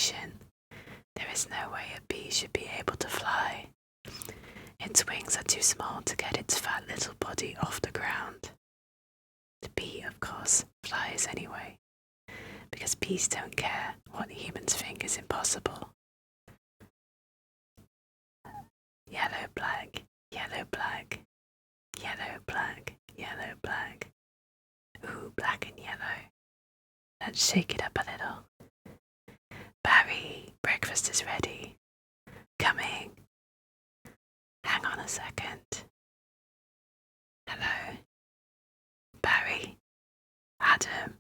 graduation. There is no way a bee should be able to fly. Its wings are too small to get its fat little body off the ground. The bee, of course, flies anyway, because bees don't care what humans think is impossible. Yellow, black, yellow, black, yellow, black, yellow, black. Ooh, black and yellow. Let's shake it up a little. Barry, breakfast is ready. Coming. Hang on a second. Hello? Barry? Adam?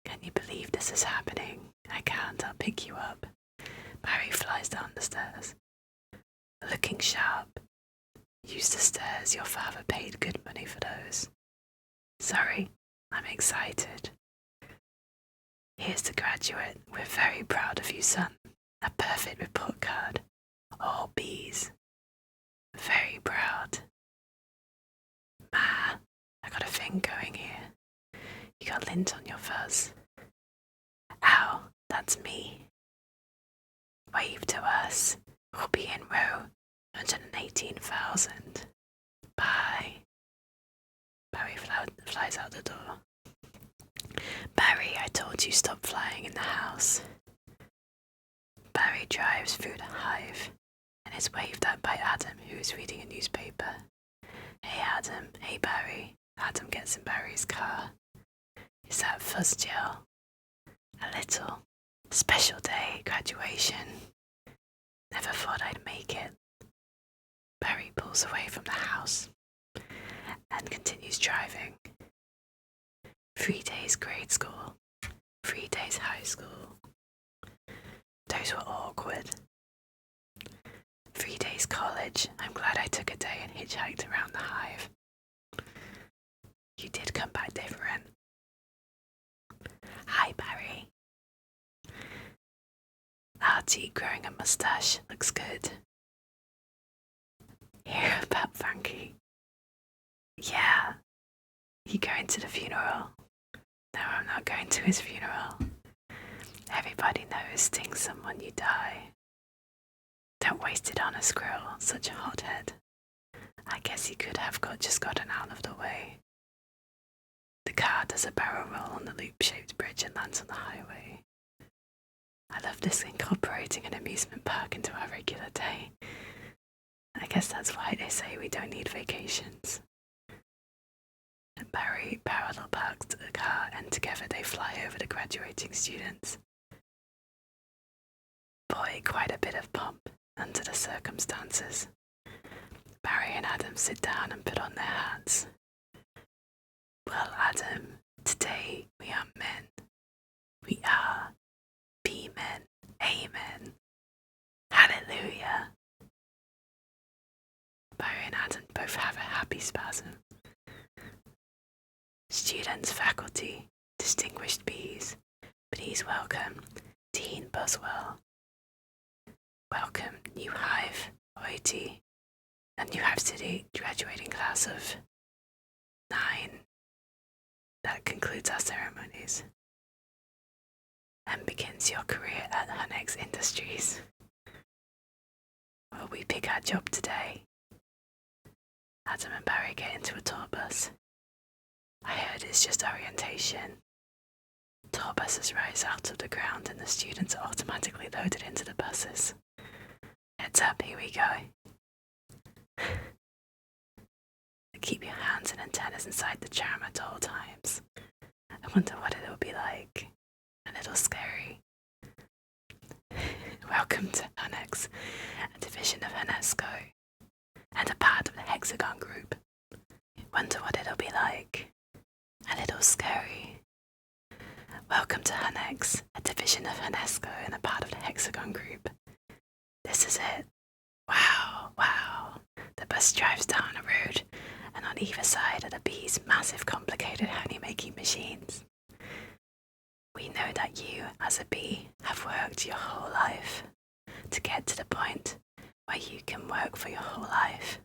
Can you believe this is happening? I can't, I'll pick you up. Barry flies down the stairs. Looking sharp. Use the stairs, your father paid good money for those. Sorry, I'm excited. Here's the graduate. We're very proud of you, son. A perfect report card. All B's. Very proud. Ma, I got a thing going here. You got lint on your fuzz. Ow, that's me. Wave to us. We'll be in row 118,000. Bye. Barry flies out the door. Barry, I told you stop flying in the house. Barry drives through the hive and is waved at by Adam, who is reading a newspaper. Hey Adam, hey Barry. Adam gets in Barry's car. Is that fuzz gel? A little. Special day, graduation. Never thought I'd make it. Barry pulls away from the house and continues driving. 3 days grade school, 3 days high school. Those were awkward. 3 days college. I'm glad I took a day and hitchhiked around the hive. You did come back different. Hi, Barry. Artie growing a mustache looks good. Hear about Frankie? Yeah. You going to the funeral? No, I'm not going to his funeral. Everybody knows sting someone you die. Don't waste it on a squirrel, such a hothead. I guess he could have just gotten out of the way. The car does a barrel roll on the loop-shaped bridge and lands on the highway. I love this incorporating an amusement park into our regular day. I guess that's why they say we don't need vacations. Barry parallel parks the car and together they fly over the graduating students. Boy, quite a bit of pomp under the circumstances. Barry and Adam sit down and put on their hats. Well, Adam, today we are men. We are B-men. Amen. Hallelujah. Barry and Adam both have a happy spasm. Students, faculty, distinguished Bs, please welcome Dean Buswell. Welcome, New Hive, OIT, and New Hive City graduating class of 9. That concludes our ceremonies and begins your career at Hunex Industries. Will we pick our job today? Adam and Barry get into a tour bus. I heard it's just orientation. Tour buses rise out of the ground and the students are automatically loaded into the buses. Heads up, here we go. Keep your hands and antennas inside the tram at all times. I wonder what it'll be like. A little scary. Welcome to Hunex, a division of UNESCO, and a part of the Hexagon Group. Wonder what it'll be like. A little scary. Welcome to Hunex, a division of UNESCO and a part of the Hexagon Group. This is it. Wow, wow. The bus drives down a road, and on either side are the bees' massive complicated honey-making machines. We know that you, as a bee, have worked your whole life to get to the point where you can work for your whole life.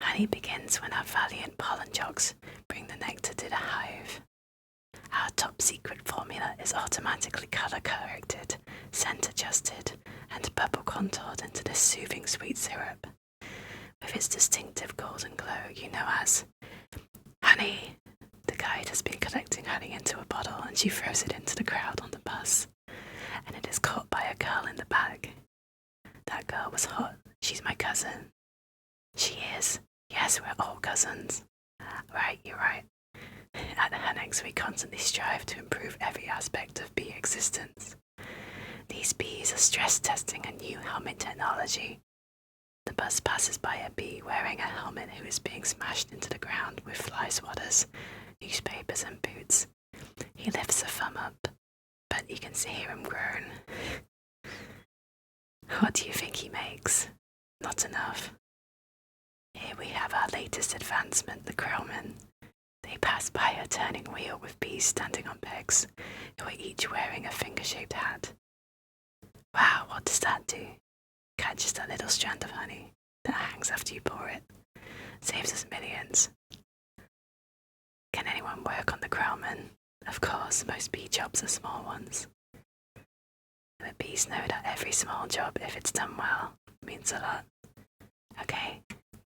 Honey begins when our valiant pollen jocks bring the nectar to the hive. Our top secret formula is automatically color corrected scent adjusted, and bubble contoured into this soothing sweet syrup. With its distinctive golden glow, you know as honey. The guide has been collecting honey into a bottle and she throws it into the crowd on the bus, and it is caught by a girl in the bag. That girl was hot. She's my cousin. She is. Yes, we're all cousins. Right, you're right. At the Hennex, we constantly strive to improve every aspect of bee existence. These bees are stress testing a new helmet technology. The bus passes by a bee wearing a helmet who is being smashed into the ground with fly swatters, newspapers and boots. He lifts a thumb up, but you can hear him groan. What do you think he makes? Not enough. Here we have our latest advancement, the crowmen. They pass by a turning wheel with bees standing on pegs, who are each wearing a finger-shaped hat. Wow, what does that do? Catches that little strand of honey that hangs after you pour it. Saves us millions. Can anyone work on the crowmen? Of course, most bee jobs are small ones. The bees know that every small job, if it's done well, means a lot. Okay,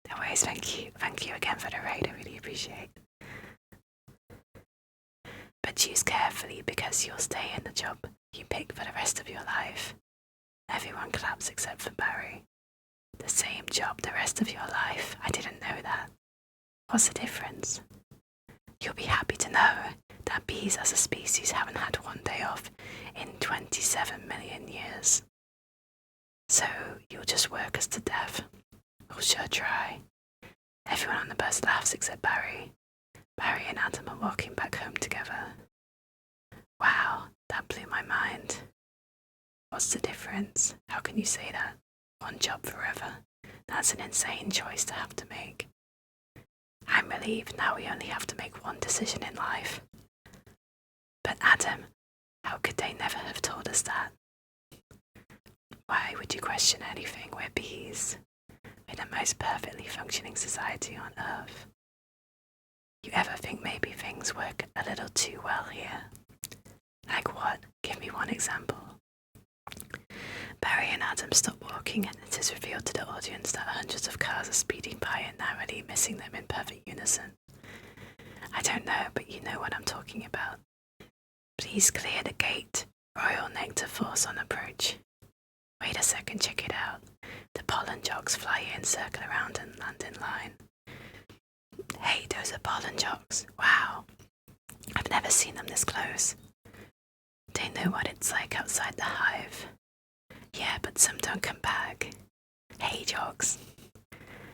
no worries, thank you. Thank you again for the raid, I really appreciate it. But choose carefully because you'll stay in the job you pick for the rest of your life. Everyone claps except for Barry. The same job the rest of your life? I didn't know that. What's the difference? You'll be happy to know that bees as a species haven't had one day off in 27 million years. So you'll just work us to death. We'll sure try. Everyone on the bus laughs except Barry. Barry and Adam are walking back home together. Wow, that blew my mind. What's the difference? How can you say that? One job forever. That's an insane choice to have to make. I'm relieved now we only have to make one decision in life. But Adam, how could they never have told us that? Why would you question anything? We're bees. We're the most perfectly functioning society on Earth. You ever think maybe things work a little too well here? Like what? Give me one example. Barry and Adam stop walking and it is revealed to the audience that hundreds of cars are speeding by and narrowly missing them in perfect unison. I don't know, but you know what I'm talking about. Please clear the gate. Royal Nectar Force on approach. Wait a second, check it out. The pollen jogs fly in, circle around and land in line. Hey, those are pollen jogs. Wow. I've never seen them this close. They know what it's like outside the hive. Yeah, but some don't come back. Hey, jogs.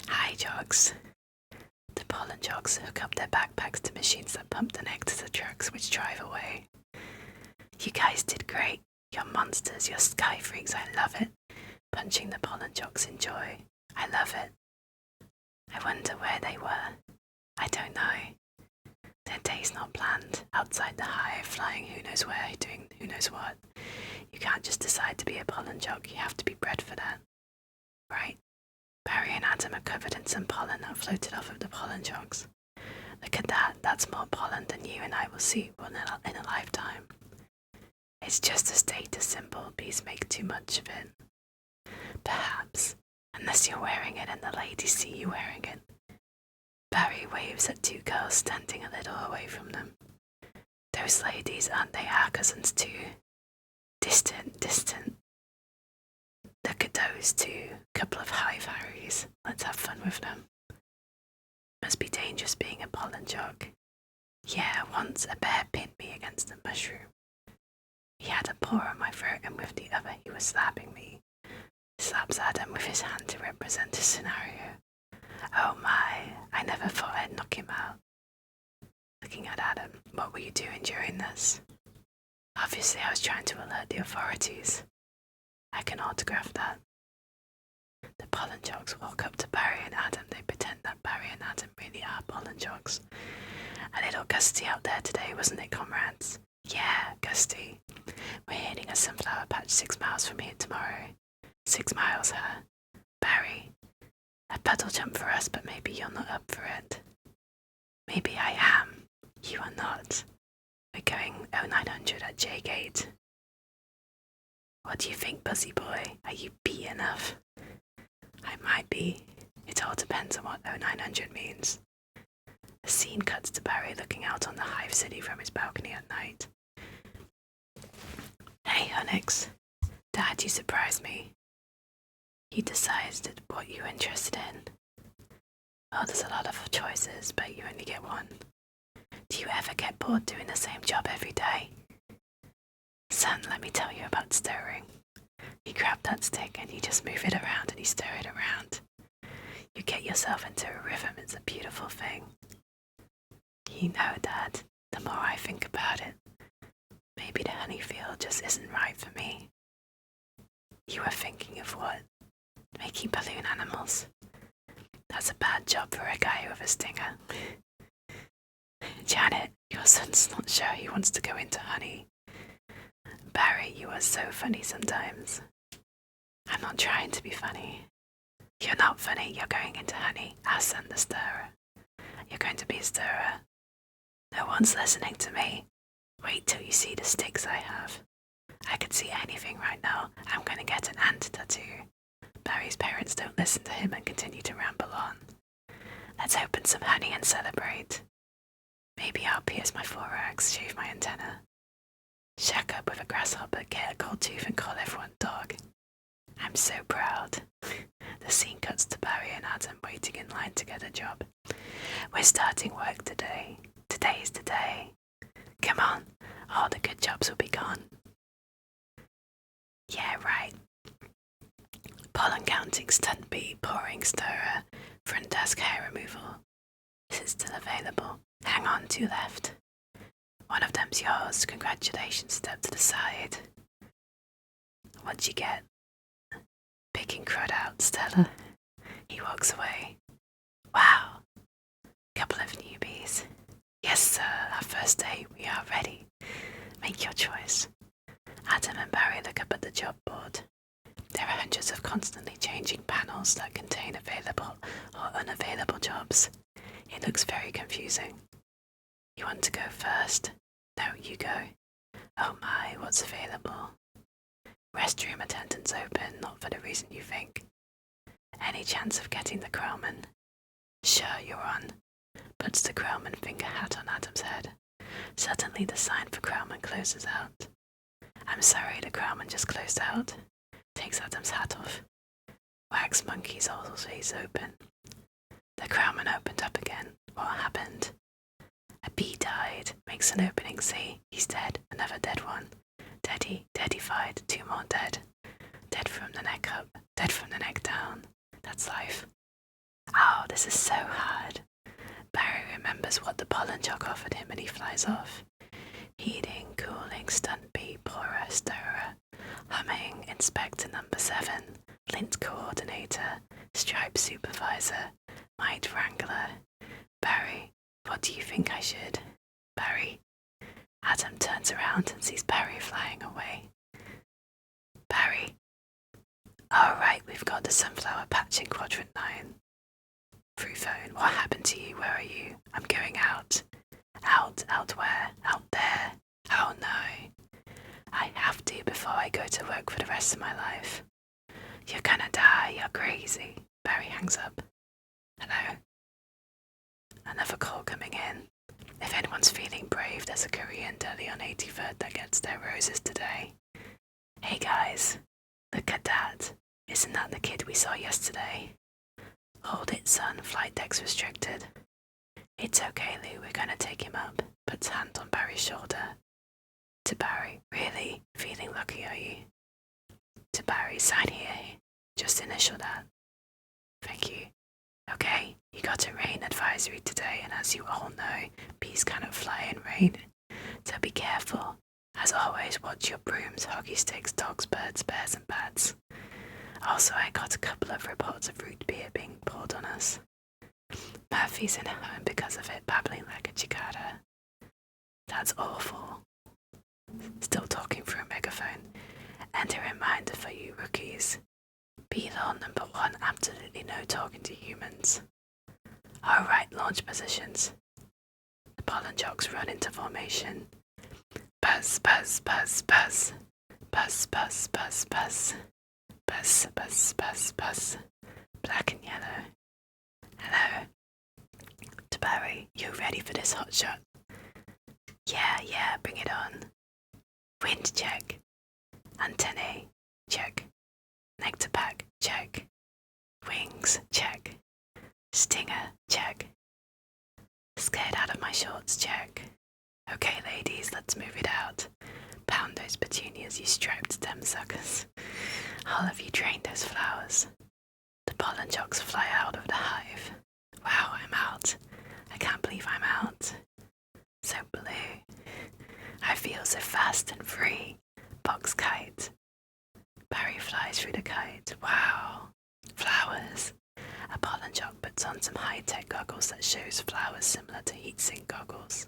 Hi, jogs. The pollen jogs hook up their backpacks to machines that pump the nectar to the trucks which drive away. You guys did great. You're monsters, you're sky freaks, I love it. Punching the pollen jogs in joy. I love it. I wonder where they were. I don't know. Their day's not planned. Outside the hive, flying who knows where, doing who knows what. You can't just decide to be a pollen jog, you have to be bred for that. Right? Barry and Adam are covered in some pollen that floated off of the pollen jogs. Look at that, that's more pollen than you and I will see in a lifetime. It's just a status symbol, bees make too much of it. Perhaps, unless you're wearing it and the ladies see you wearing it. Barry waves at two girls standing a little away from them. Those ladies, aren't they our cousins too? Distant, distant. Look at those two, couple of hive Harrys. Let's have fun with them. Must be dangerous being a pollen jog. Yeah, once a bear pinned me against a mushroom. He had a paw on my throat and with the other he was slapping me. Slaps Adam with his hand to represent a scenario. Oh my, I never thought I'd knock him out. Looking at Adam, what were you doing during this? Obviously I was trying to alert the authorities. I can autograph that. The pollen jogs walk up to Barry and Adam. They pretend that Barry and Adam really are pollen jogs. A little gusty out there today, wasn't it, comrades? Yeah, gusty. We're hitting a sunflower patch 6 miles from here tomorrow. 6 miles, huh? Barry, a puddle jump for us, but maybe you're not up for it. Maybe I am. You are not. We're going 0900 at J Gate. What do you think, Buzzy Boy? Are you bee enough? I might be. It all depends on what 0900 means. The scene cuts to Barry looking out on the hive city from his balcony at night. Hey, Onyx. Dad, you surprised me. You decided what you were interested in. Well, there's a lot of choices, but you only get one. Do you ever get bored doing the same job every day? Son, let me tell you about stirring. You grab that stick and you just move it around and you stir it around. You get yourself into a rhythm. It's a beautiful thing. You know, Dad, the more I think about it, maybe the honey field just isn't right for me. You were thinking of what? Making balloon animals? That's a bad job for a guy with a stinger. Janet, your son's not sure he wants to go into honey. Barry, you are so funny sometimes. I'm not trying to be funny. You're not funny, you're going into honey. Our son the stirrer. You're going to be a stirrer. No one's listening to me. Wait till you see the sticks I have. I can see anything right now. I'm going to get an ant tattoo. Barry's parents don't listen to him and continue to ramble on. Let's open some honey and celebrate. Maybe I'll pierce my thorax, shave my antenna. Shack up with a grasshopper, get a gold tooth and call everyone dog. I'm so proud. The scene cuts to Barry and Adam waiting in line to get a job. We're starting work today. Today's the day. Come on, all the good jobs will be gone. Yeah, right. Pollen counting, stunt bee, pouring stirrer, front desk hair removal. This is still available. Hang on to your left. One of them's yours. Congratulations, step to the side. What'd you get? Picking crud out, Stella. He walks away. Wow. Couple of newbies. Yes, sir, our first day. We are ready. Make your choice. Adam and Barry look up at the job board. There are hundreds of constantly changing panels that contain available or unavailable jobs. It looks very confusing. You want to go first? No, you go. Oh my, what's available? Restroom attendants open, not for the reason you think. Any chance of getting the Krellman? Sure, you're on. Puts the Krellman finger hat on Adam's head. Suddenly the sign for Krellman closes out. I'm sorry, the Krellman just closed out. Takes Adam's hat off. Wax monkey's always open. The Krellman opened up again. What happened? A bee died. Makes an opening. See, he's dead. Another dead one. Deadified. 2 more dead. Dead from the neck up. Dead from the neck down. That's life. Oh, this is so hard. Barry remembers what the pollen jog offered him and he flies off. Heating, cooling, stunt bee, pourer, stirrer. Humming, inspector number 7. Lint coordinator. Stripe supervisor. Mite wrangler. Barry, what do you think I should? Barry. Adam turns around and sees Barry flying away. Barry. Alright, we've got the sunflower patch in quadrant 9. Through phone, what happened to you? Where are you? I'm going out. Out where? Out there. Oh no. I have to before I go to work for the rest of my life. You're gonna die, you're crazy. Barry hangs up. Hello? Another call coming in. If anyone's feeling brave, there's a Korean deli on 83rd that gets their roses today. Hey guys, look at that. Isn't that the kid we saw yesterday? Hold it, son. Flight deck's restricted. It's okay, Lou. We're gonna take him up. Puts hand on Barry's shoulder. To Barry. Really? Feeling lucky, are you? To Barry. Sign here. Just initial that. Thank you. Okay, you got a rain advisory today, and as you all know, bees cannot fly in rain. So be careful. As always, watch your brooms, hockey sticks, dogs, birds, bears, and bats. Also, I got a couple of reports of root beer being poured on us. Murphy's in home because of it, babbling like a cicada. That's awful. Still talking through a megaphone. And a reminder for you rookies. Be law number 1, absolutely no talking to humans. Alright, launch positions. The pollen jocks run into formation. Buzz, buzz, buzz, buzz. Buzz, buzz, buzz, buzz. Buzz, buzz, buzz, buzz. Black and yellow. Hello. To Barry, you ready for this hot shot? Yeah, bring it on. Wind check. Antennae, check. Nectar pack, check. Wings, check. Stinger, check. Scared out of my shorts, check. Okay, ladies, let's move it out. Pound those petunias, you striped stem suckers. All of you drain those flowers. The pollen jocks fly out of the hive. Wow, I'm out. I can't believe I'm out. So blue. I feel so fast and free. Box kite. Barry flies through the kite. Wow. Flowers. A pollen jock puts on some high-tech goggles that shows flowers similar to heatsink goggles.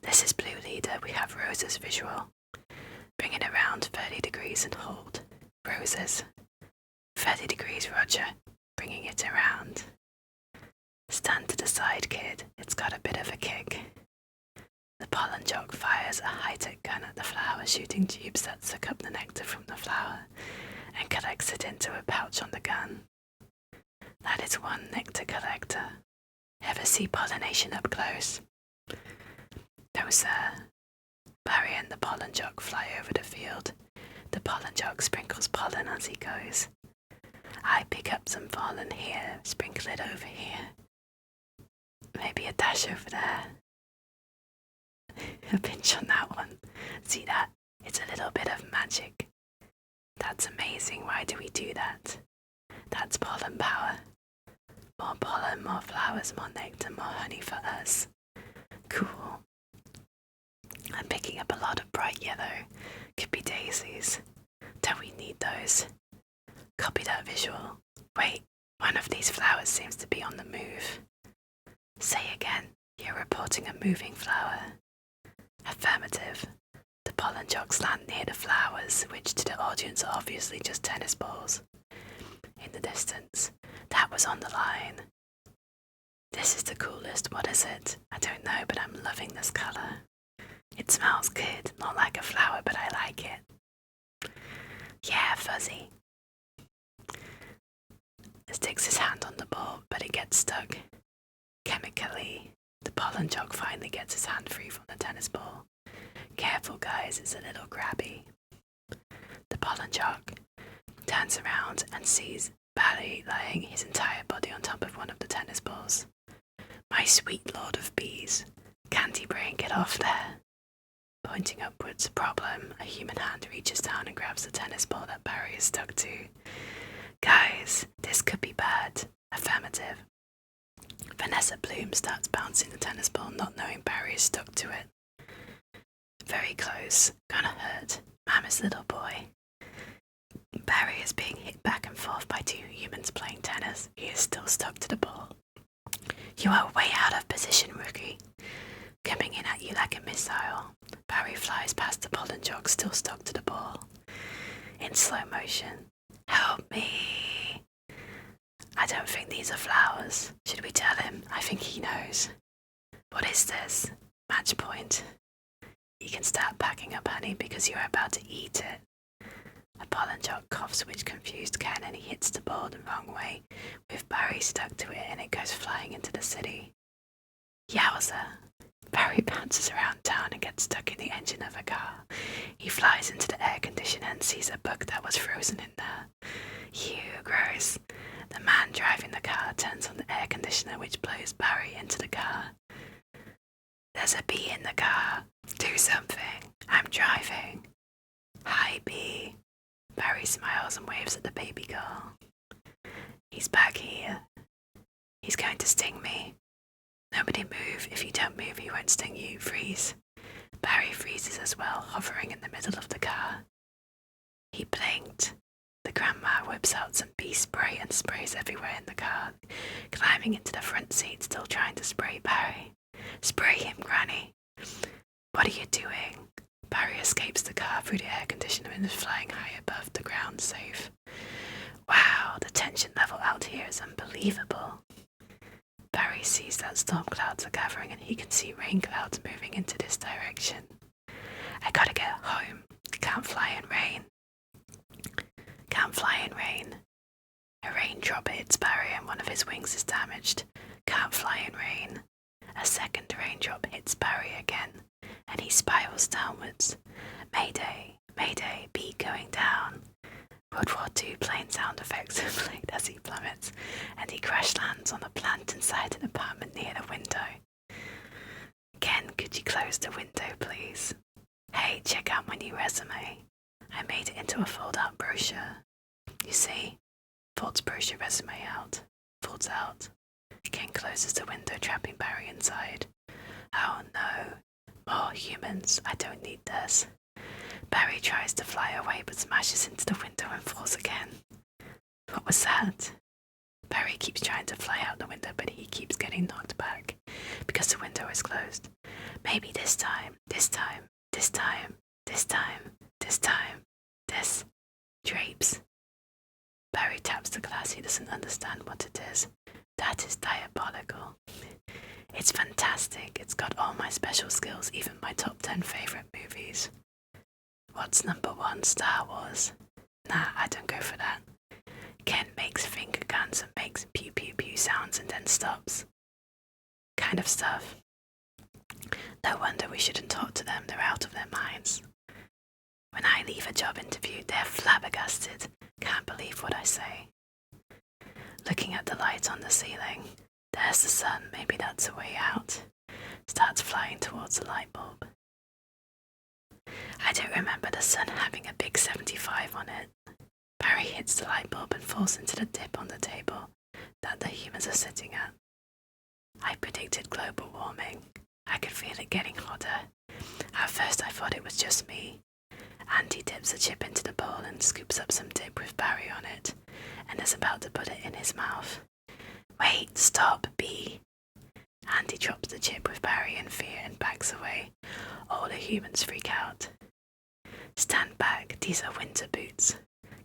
This is Blue Leader. We have Rose's visual. Bring it around 30 degrees and hold. Roses. 30 degrees, Roger. Bringing it around. Stand to the side, kid. It's got a bit of a kick. The pollen jock fires a high-tech gun at the flower, shooting tubes that suck up the nectar from the flower and collects it into a pouch on the gun. That is one nectar collector. Ever see pollination up close? No, sir. Barry and the pollen jock fly over the field. The pollen jock sprinkles pollen as he goes. I pick up some pollen here, sprinkle it over here. Maybe a dash over there. A pinch on that one. See that? It's a little bit of magic. That's amazing. Why do we do that? That's pollen power. More pollen, more flowers, more nectar, more honey for us. Cool. I'm picking up a lot of bright yellow. Could be daisies. Don't we need those? Copy that visual. Wait, one of these flowers seems to be on the move. Say again. You're reporting a moving flower. Affirmative. The pollen jocks land near the flowers, which to the audience are obviously just tennis balls. In the distance, that was on the line. This is the coolest. What is it? I don't know, but I'm loving this colour. It smells good, not like a flower, but I like it. Yeah, fuzzy. Sticks his hand on the ball, but it gets stuck. Chemically, the pollen jock finally gets his hand free from the tennis ball. Careful, guys, it's a little grabby. The pollen jock turns around and sees Barry laying his entire body on top of one of the tennis balls. My sweet lord of bees, can't he break it off there? Pointing upwards, problem, a human hand reaches down and grabs the tennis ball that Barry is stuck to. Guys, this could be bad. Affirmative. Vanessa Bloom starts bouncing the tennis ball, not knowing Barry is stuck to it. Very close. Gonna hurt. Mama's little boy. Barry is being hit back and forth by two humans playing tennis. He is still stuck to the ball. You are way out of position, rookie. Coming in at you like a missile. Barry flies past the pollen jock, still stuck to the ball. In slow motion. Help me. I don't think these are flowers. Should we tell him? I think he knows. What is this? Match point. You can start packing up honey because you're about to eat it. A pollen jock coughs, which confused Ken, and he hits the ball the wrong way, with Barry stuck to it, and it goes flying into the city. Yowza! Barry bounces around town and gets stuck in the engine of a car. He flies into the air conditioner and sees a bug that was frozen in there. Ew, gross. The man driving the car turns on the air conditioner, which blows Barry into the car. There's a bee in the car. Do something. I'm driving. Hi, bee. Barry smiles and waves at the baby girl. He's back here. He's going to sting me. Nobody move. If you don't move, he won't sting you. Freeze. Barry freezes as well, hovering in the middle of the car. He blinked. The grandma whips out some bee spray and sprays everywhere in the car, climbing into the front seat, still trying to spray Barry. Spray him, Granny. What are you doing? Barry escapes the car through the air conditioner and is flying high above the ground safe. Wow, the tension level out here is unbelievable. Barry sees that storm clouds are gathering and he can see rain clouds moving into this direction. I gotta get home. I can't fly in raindrop hits Barry and one of his wings is damaged. Can't fly in rain. A second raindrop hits Barry again, and he spirals downwards. Mayday, mayday, B going down. World War II plane sound effects are played as he plummets, and he crash lands on a plant inside an apartment near the window. Ken, could you close the window, please? Hey, check out my new resume. I made it into a fold-out brochure. You see? Folds brochure resume out. Folds out. Ken closes the window, trapping Barry inside. Oh no. More humans. I don't need this. Barry tries to fly away but smashes into the window and falls again. What was that? Barry keeps trying to fly out the window but he keeps getting knocked back because the window is closed. Maybe this time. This. Drapes. Barry taps the glass. He doesn't understand what it is. That is diabolical. It's fantastic. It's got all my special skills, even my top 10 favourite movies. What's number 1? Star Wars? Nah, I don't go for that. Ken makes finger guns and makes pew pew pew sounds and then stops. Kind of stuff. No wonder we shouldn't talk to them, they're out of their minds. When I leave a job interview, they're flabbergasted. Can't believe what I say. Looking at the light on the ceiling. There's the sun, maybe that's a way out. Starts flying towards the light bulb. I don't remember the sun having a big 75 on it. Barry hits the light bulb and falls into the dip on the table that the humans are sitting at. I predicted global warming. I could feel it getting hotter. At first I thought it was just me. Andy dips a chip into the bowl and scoops up some dip with Barry on it, and is about to put it in his mouth. Wait, stop, B. Andy drops the chip with Barry in fear and backs away. All the humans freak out. Stand back, these are winter boots.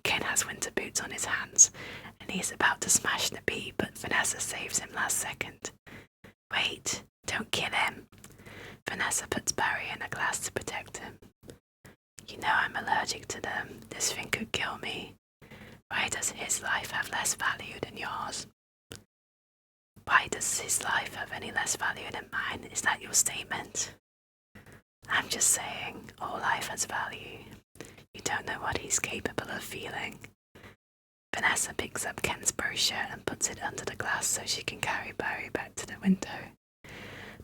Ken has winter boots on his hands, and he is about to smash the bee, but Vanessa saves him last second. Wait, don't kill him. Vanessa puts Barry in a glass to protect him. You know I'm allergic to them. This thing could kill me. Why does his life have less value than yours? Why does his life have any less value than mine? Is that your statement? I'm just saying, all life has value. You don't know what he's capable of feeling. Vanessa picks up Ken's brochure and puts it under the glass so she can carry Barry back to the window.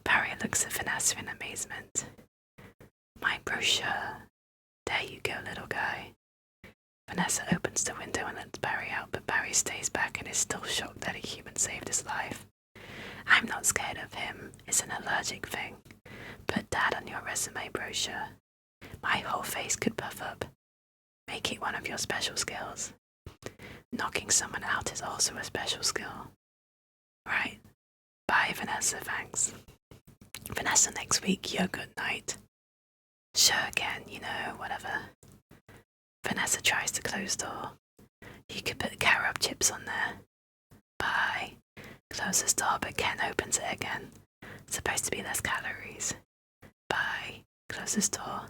Barry looks at Vanessa in amazement. My brochure. There you go, little guy. Vanessa opens the window and lets Barry out, but Barry stays back and is still shocked that a human saved his life. I'm not scared of him. It's an allergic thing. Put that on your resume brochure. My whole face could puff up. Make it one of your special skills. Knocking someone out is also a special skill. Right. Bye, Vanessa, thanks. Vanessa, next week, your good night. Sure, again, whatever. Vanessa tries to close door. You could put carob chips on there. Bye. Closes door, but Ken opens it again. Supposed to be less calories. Bye. Closes door.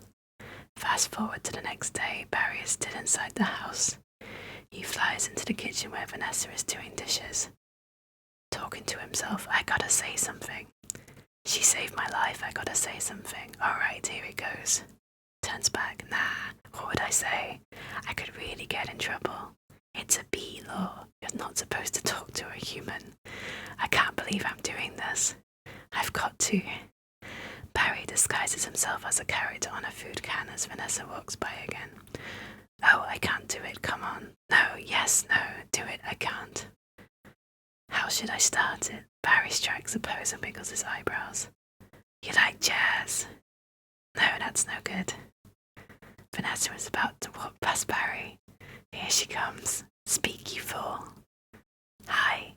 Fast forward to the next day, Barry is still inside the house. He flies into the kitchen where Vanessa is doing dishes. Talking to himself, I gotta say something. She saved my life, I gotta say something. Alright, here he goes. Turns back, nah, what would I say? I could really get in trouble. It's a B law. You're not supposed to talk to a human. I can't believe I'm doing this. I've got to. Barry disguises himself as a character on a food can as Vanessa walks by again. Oh, I can't do it, come on. No, yes, no, do it, I can't. How should I start it? Barry strikes a pose and wiggles his eyebrows. You like jazz? No, that's no good. Vanessa is about to walk past Barry. Here she comes. Speak, you fool. Hi.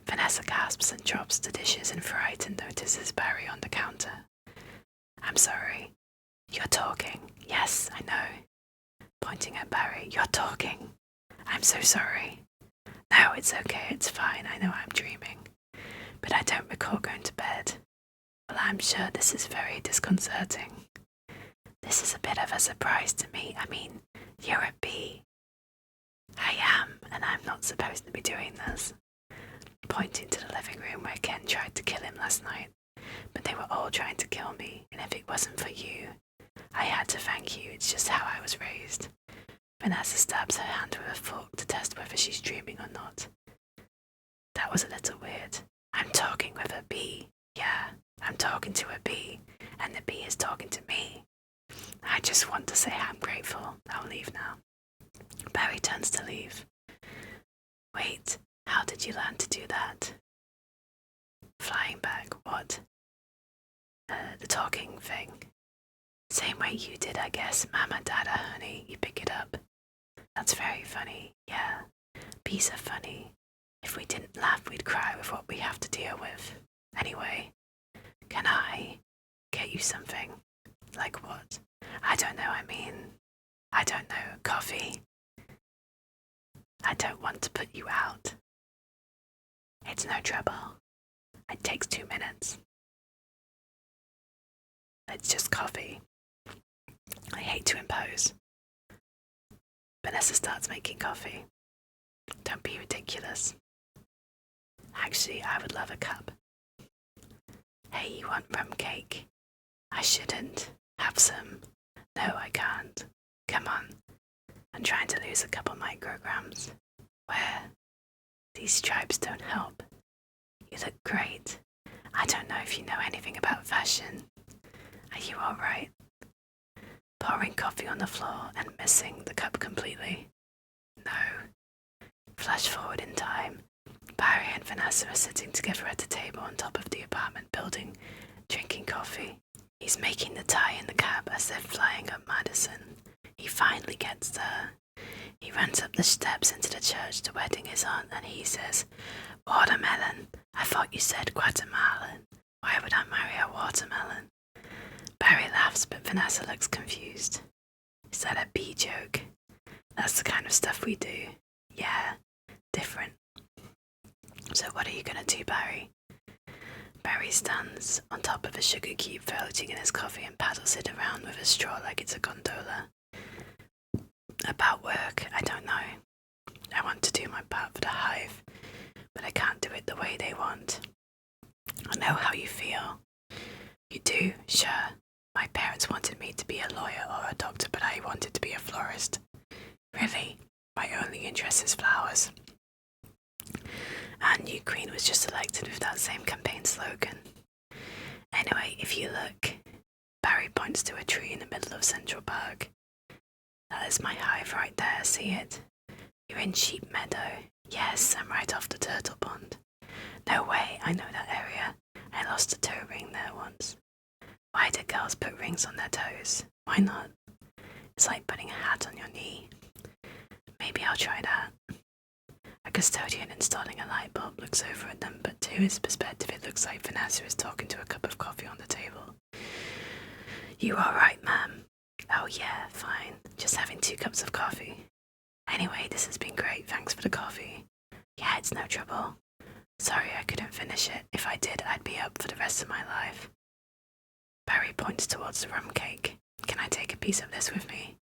Vanessa gasps and drops the dishes and frightened notices Barry on the counter. I'm sorry. You're talking. Yes, I know. Pointing at Barry. You're talking. I'm so sorry. No, it's okay, it's fine, I know I'm dreaming. But I don't recall going to bed. Well, I'm sure this is very disconcerting. This is a bit of a surprise to me. I mean, you're a bee. I am, and I'm not supposed to be doing this. Pointing to the living room where Ken tried to kill him last night. But they were all trying to kill me, and if it wasn't for you, I had to thank you. It's just how I was raised. Vanessa stabs her hand with a fork to test whether she's dreaming or not. That was a little weird. I'm talking with a bee. Yeah, I'm talking to a bee, and the bee is talking to me. I just want to say I'm grateful. I'll leave now. Barry turns to leave. Wait, how did you learn to do that? Flying back, what? The talking thing. Same way you did, I guess. Mama, Dada, honey, you pick it up. That's very funny, yeah. Bees are funny. If we didn't laugh, we'd cry with what we have to deal with. Anyway, can I get you something? Like what? I don't know, I don't know, coffee. I don't want to put you out. It's no trouble. It takes 2 minutes. It's just coffee. I hate to impose. Vanessa starts making coffee. Don't be ridiculous. Actually, I would love a cup. Hey, you want rum cake? I shouldn't. Have some. No, I can't. Come on. I'm trying to lose a couple micrograms. Where? These stripes don't help. You look great. I don't know if you know anything about fashion. Are you alright? Pouring coffee on the floor and missing the cup completely. No. Flash forward in time. Barry and Vanessa are sitting together at a table on top of the apartment building, drinking coffee. He's making the tie in the cab as they're flying up Madison. He finally gets there. He runs up the steps into the church the wedding is on, and he says, Watermelon. I thought you said Guatemalan. Why would I marry a watermelon? Barry laughs, but Vanessa looks confused. Is that a bee joke? That's the kind of stuff we do. Yeah, different. So what are you gonna do, Barry? Barry stands on top of a sugar cube floating in his coffee and paddles it around with a straw like it's a gondola. About work, I don't know. I want to do my part for the hive, but I can't do it the way they want. I know how you feel. You do? Sure. My parents wanted me to be a lawyer or a doctor, but I wanted to be a florist. Really? My only interest is flowers. And New Queen was just elected with that same campaign slogan. Anyway, if you look, Barry points to a tree in the middle of Central Park. That is my hive right there, see it? You're in Sheep Meadow. Yes, I'm right off the turtle pond. No way, I know that area. I lost a toe ring there once. Why do girls put rings on their toes? Why not? It's like putting a hat on your knee. Maybe I'll try that. A custodian installing a light bulb looks over at them, but to his perspective it looks like Vanessa is talking to a cup of coffee on the table. You alright, ma'am? Oh yeah, fine. Just having 2 cups of coffee. Anyway, this has been great, thanks for the coffee. Yeah, it's no trouble. Sorry I couldn't finish it. If I did, I'd be up for the rest of my life. Barry points towards the rum cake. Can I take a piece of this with me?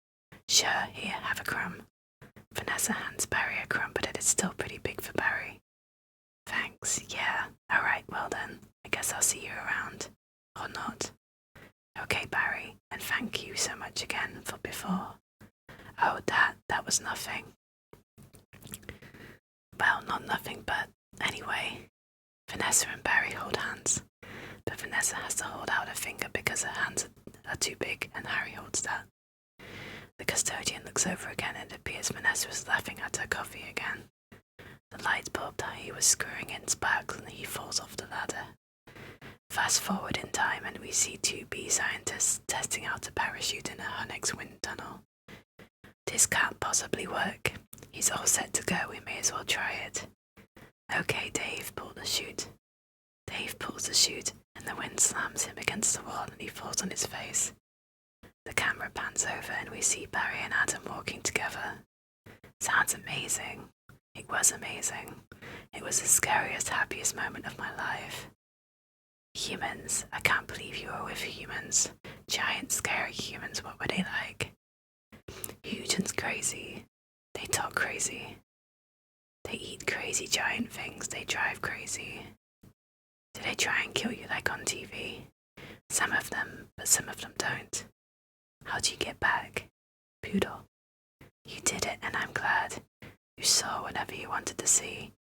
Sure, here, have a crumb. Vanessa hands Barry a crumb, but it is still pretty big for Barry. Thanks, yeah. Alright, well then. I guess I'll see you around. Or not. Okay, Barry, and thank you so much again for before. Oh, that was nothing. Well, not nothing, but anyway. Vanessa and Barry hold hands, but Vanessa has to hold out a finger because her hands are too big, and Harry holds that. The custodian looks over again and it appears Vanessa was laughing at her coffee again. The light bulb that he was screwing in sparks and he falls off the ladder. Fast forward in time and we see 2 bee scientists testing out a parachute in a Hunnick's wind tunnel. This can't possibly work. He's all set to go, we may as well try it. Okay, Dave, pull the chute. Dave pulls the chute and the wind slams him against the wall and he falls on his face. The camera pans over and we see Barry and Adam walking together. Sounds amazing. It was amazing. It was the scariest, happiest moment of my life. Humans. I can't believe you were with humans. Giant, scary humans. What were they like? Huge and crazy. They talk crazy. They eat crazy giant things. They drive crazy. Do they try and kill you like on TV? Some of them, but some of them don't. How do you get back? Poodle. You did it, and I'm glad. You saw whatever you wanted to see.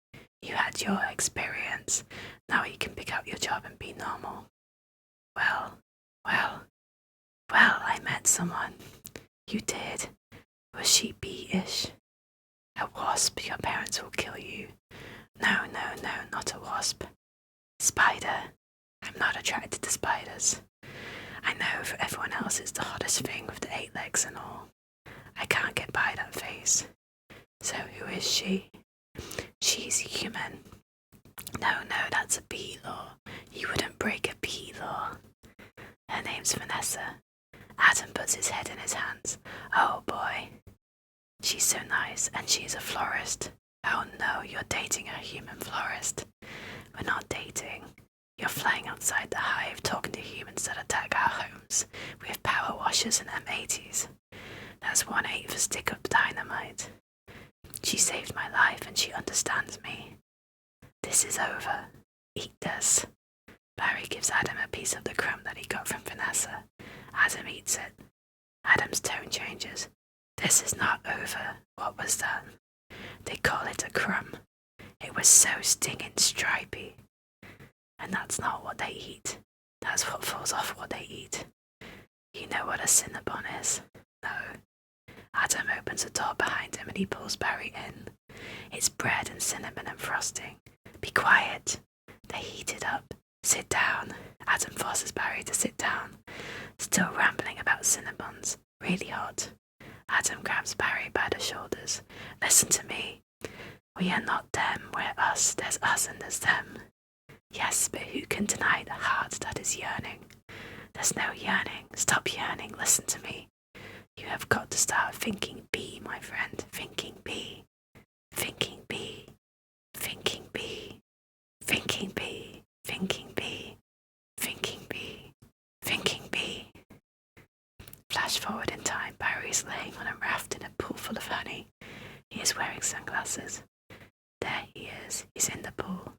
You had your experience. Now you can pick up your job and be normal. Well, I met someone. You did. Was she bee-ish? A wasp, your parents will kill you. No, not a wasp. Spider. I'm not attracted to spiders. I know for everyone else it's the hottest thing with the 8 legs and all. I can't get by that face. So who is she? She's human. No, that's a bee law. You wouldn't break a bee law. Her name's Vanessa. Adam puts his head in his hands. Oh boy. She's so nice, and she's a florist. Oh no, you're dating a human florist. We're not dating. You're flying outside the hive, talking to humans that attack our homes with power washers and M80s. That's 1/8 a stick of dynamite. She saved my life and she understands me. This is over. Eat this. Barry gives Adam a piece of the crumb that he got from Vanessa. Adam eats it. Adam's tone changes. This is not over. What was that? They call it a crumb. It was so stinging stripy. And that's not what they eat. That's what falls off what they eat. You know what a Cinnabon is? No. Adam opens the door behind him and he pulls Barry in. It's bread and cinnamon and frosting. Be quiet. They heat it up. Sit down. Adam forces Barry to sit down, still rambling about Cinnabons. Really hot. Adam grabs Barry by the shoulders. Listen to me. We are not them, we're us. There's us and there's them. Yes, but who can deny the heart that is yearning? There's no yearning. Stop yearning. Listen to me. You have got to start thinking B, my friend. Thinking B. Thinking B. Thinking B. Thinking B. Thinking B. Thinking B. Thinking B. Flash forward in time. Barry is laying on a raft in a pool full of honey. He is wearing sunglasses. There he is. He's in the pool.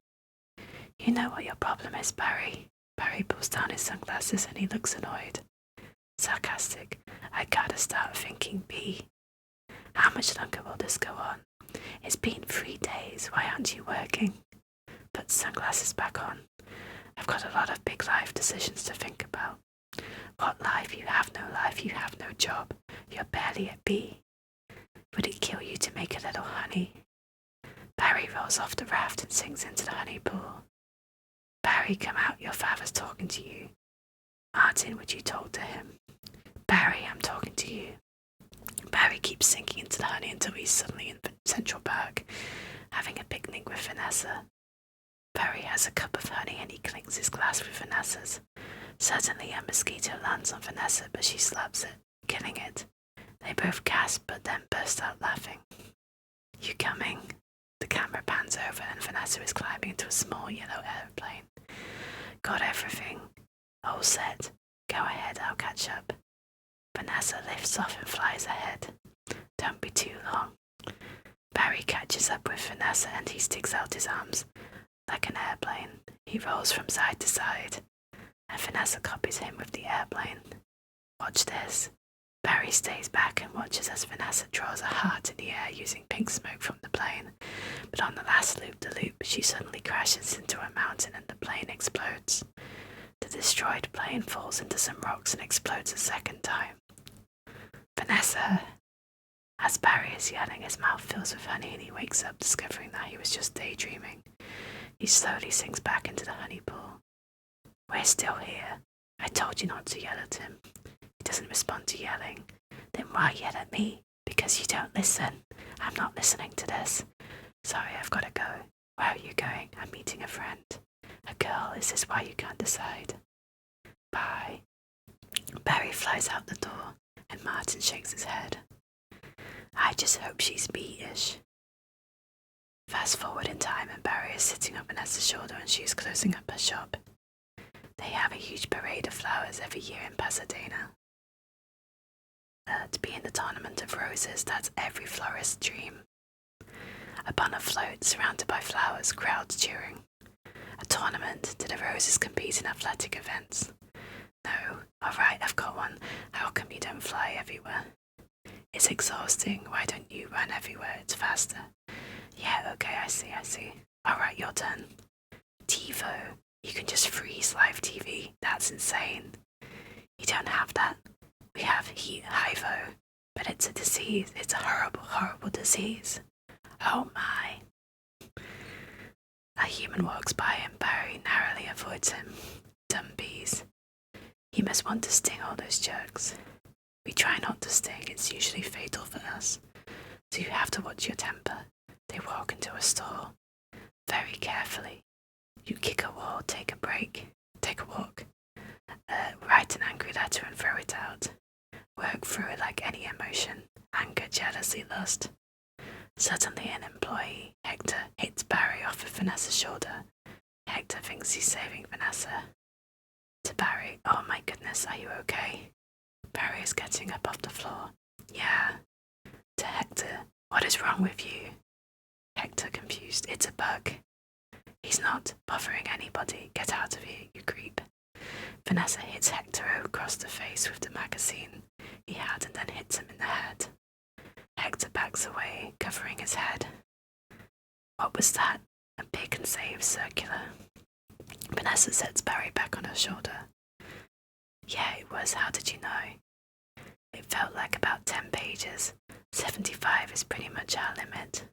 You know what your problem is, Barry. Barry pulls down his sunglasses and he looks annoyed. Sarcastic. I gotta start thinking B. How much longer will this go on? It's been 3 days. Why aren't you working? Put sunglasses back on. I've got a lot of big life decisions to think about. What life? You have no life. You have no job. You're barely a bee. Would it kill you to make a little honey? Barry rolls off the raft and sinks into the honey pool. Barry, come out. Your father's talking to you. Martin, would you talk to him? Barry, I'm talking to you. Barry keeps sinking into the honey until he's suddenly in Central Park, having a picnic with Vanessa. Barry has a cup of honey and he clinks his glass with Vanessa's. Suddenly a mosquito lands on Vanessa, but she slaps it, killing it. They both gasp but then burst out laughing. You coming? The camera pans over and Vanessa is climbing into a small yellow airplane. Got everything. All set. Go ahead, I'll catch up. Vanessa lifts off and flies ahead. Don't be too long. Barry catches up with Vanessa and he sticks out his arms. Like an airplane, he rolls from side to side, and Vanessa copies him with the airplane. Watch this. Barry stays back and watches as Vanessa draws a heart in the air using pink smoke from the plane, but on the last loop-de-loop, she suddenly crashes into a mountain and the plane explodes. The destroyed plane falls into some rocks and explodes a second time. Vanessa! As Barry is yelling, his mouth fills with honey and he wakes up discovering that he was just daydreaming. He slowly sinks back into the honey pool. We're still here. I told you not to yell at him. He doesn't respond to yelling. Then why yell at me? Because you don't listen. I'm not listening to this. Sorry, I've got to go. Where are you going? I'm meeting a friend. A girl, is this why you can't decide? Bye. Barry flies out the door and Martin shakes his head. I just hope she's bee-ish. Fast forward in time and Barry is sitting on Vanessa's shoulder and she is closing up her shop. They have a huge parade of flowers every year in Pasadena. to be in the tournament of roses that's every florist's dream. Upon a float surrounded by flowers, crowds cheering. A tournament? Do the roses compete in athletic events? No. Alright, I've got one. How come you don't fly everywhere? It's exhausting. Why don't you run everywhere? It's faster. Yeah, okay, I see. Alright, your turn. TiVo. You can just freeze live TV. That's insane. You don't have that. We have HIVO, but it's a disease. It's a horrible, horrible disease. Oh my. A human walks by him. Barry narrowly avoids him. Dumb bees. You must want to sting all those jerks. We try not to sting. It's usually fatal for us. So you have to watch your temper. They walk into a store. Very carefully. You kick a wall, take a break, take a walk. Write an angry letter and throw it out. Work through it like any emotion. Anger, jealousy, lust. Suddenly an employee, Hector, hits Barry off of Vanessa's shoulder. Hector thinks he's saving Vanessa. To Barry, oh my goodness, are you okay? Barry is getting up off the floor. Yeah. To Hector, what is wrong with you? Hector, confused, it's a bug. He's not bothering anybody. Get out of here, you creep. Vanessa hits Hector across the face with the magazine he had and then hits him in the head. Hector backs away, covering his head. What was that? A pick and save circular. Vanessa sets Barry back on her shoulder. Yeah, it was. How did you know? It felt like about 10 pages. 75 is pretty much our limit.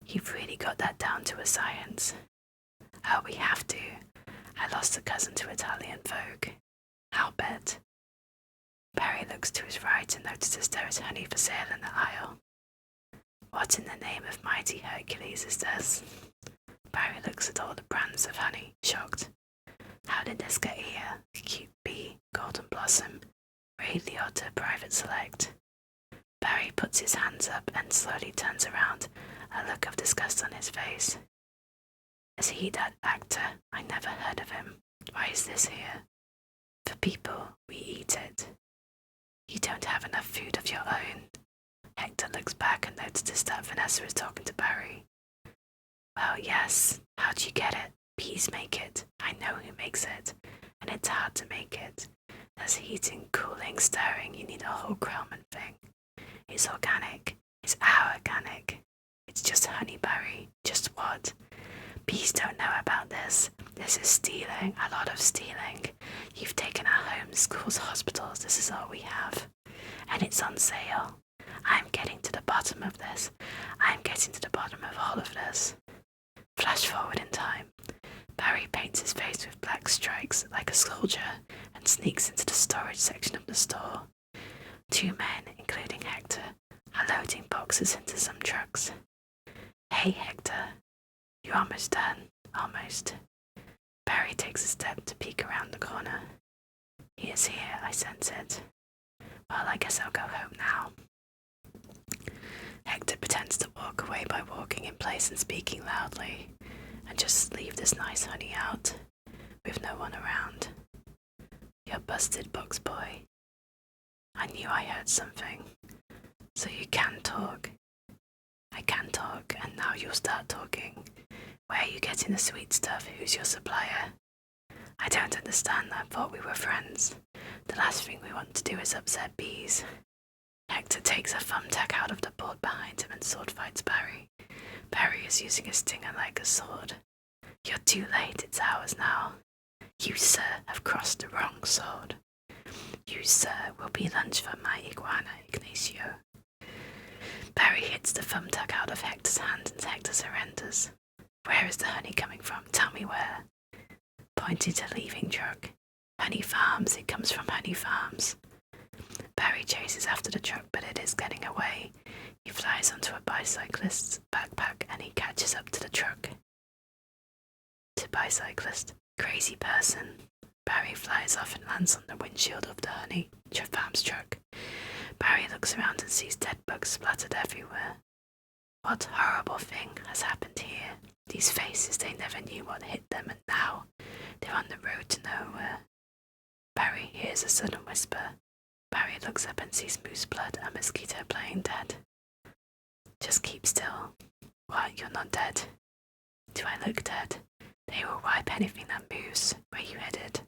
You've really got that down to a science. Oh, we have to. I lost a cousin to Italian Vogue. I'll bet. Barry looks to his right and notices there is honey for sale in the aisle. What in the name of mighty Hercules is this? Barry looks at all the brands of honey, shocked. How did this get here? Cute bee, golden blossom, Ray Liotta, private select. Barry puts his hands up and slowly turns around, a look of disgust on his face. Is he that actor? I never heard of him. Why is this here? For people, we eat it. You don't have enough food of your own. Hector looks back and notices that Vanessa is talking to Barry. Well, yes. How'd you get it? Bees make it. I know who makes it. And it's hard to make it. There's heating, cooling, stirring. You need a whole Krellman thing. It's organic. It's our organic. It's just honey, Barry. Just what? Bees don't know about this. This is stealing. A lot of stealing. You've taken our homes, schools, hospitals. This is all we have. And it's on sale. I'm getting to the bottom of this. I'm getting to the bottom of all of this. Flash forward in time. Barry paints his face with black stripes like a soldier and sneaks into the storage section of the store. 2 men, including Hector, are loading boxes into some trucks. Hey, Hector. You're almost done. Almost. Barry takes a step to peek around the corner. He is here, I sense it. Well, I guess I'll go home now. Hector pretends to walk away by walking in place and speaking loudly, and just leave this nice honey out, with no one around. You're busted, box boy. I knew I heard something. So you can talk. I can talk, and now you'll start talking. Where are you getting the sweet stuff? Who's your supplier? I don't understand. I thought we were friends. The last thing we want to do is upset bees. Hector takes a thumbtack out of the board behind him and sword fights Barry. Barry is using a stinger like a sword. You're too late. It's ours now. You, sir, have crossed the wrong sword. You, sir, will be lunch for my iguana, Ignacio. Barry hits the thumbtack out of Hector's hand and Hector surrenders. Where is the honey coming from? Tell me where. Pointing to leaving truck. Honey Farms. It comes from Honey Farms. Barry chases after the truck, but it is getting away. He flies onto a bicyclist's backpack and he catches up to the truck. To bicyclist. Crazy person. Barry flies off and lands on the windshield of the Honey Farms truck. Barry looks around and sees dead bugs splattered everywhere. What horrible thing has happened here? These faces, they never knew what hit them, and now they're on the road to nowhere. Barry hears a sudden whisper. Barry looks up and sees Moose Blood, a mosquito, playing dead. Just keep still. What, you're not dead? Do I look dead? They will wipe anything that moves. Where you headed?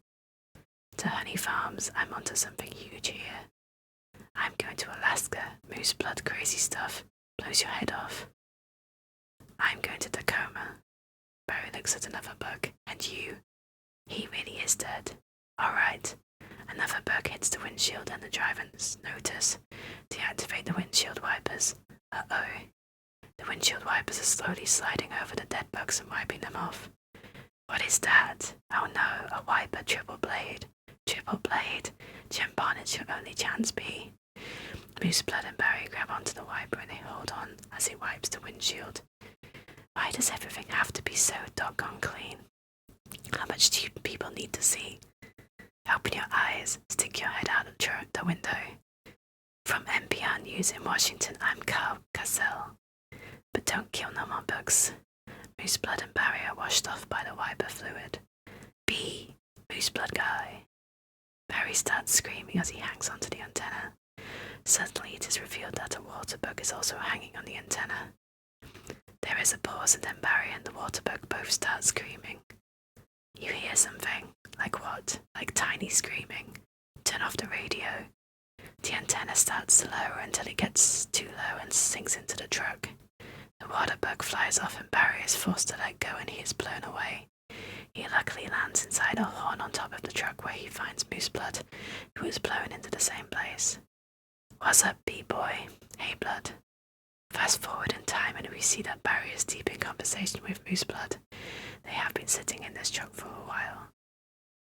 To Honey Farms. I'm onto something huge here. I'm going to Alaska. Moose Blood, crazy stuff. Blows your head off. I'm going to Tacoma. Barry looks at another bug. And you? He really is dead. Alright. Another bug hits the windshield and the drivers notice. Deactivate the windshield wipers. Uh-oh. The windshield wipers are slowly sliding over the dead bugs and wiping them off. What is that? Oh no, a wiper, triple blade. Triple blade. Jump on, it's your only chance, B. Moose Blood and Barry grab onto the wiper and they hold on as it wipes the windshield. Why does everything have to be so doggone clean? How much do people need to see? Open your eyes, stick your head out of the window. From NPR News in Washington, I'm Carl Cassell. But don't kill no more bugs. Moose Blood and Barry are washed off by the wiper fluid. B. Moose Blood guy. Barry starts screaming as he hangs onto the antenna. Suddenly it is revealed that a water bug is also hanging on the antenna. There is a pause and then Barry and the water bug both start screaming. You hear something. Like what? Like tiny screaming. Turn off the radio. The antenna starts to lower until it gets too low and sinks into the truck. The water bug flies off and Barry is forced to let go and he is blown away. He luckily lands inside a horn on top of the truck where he finds Moose Blood, who is blown into the same place. What's up, B-boy? Hey, Blood. Fast forward in time and we see that Barry is deep in conversation with Moose Blood. They have been sitting in this truck for a while.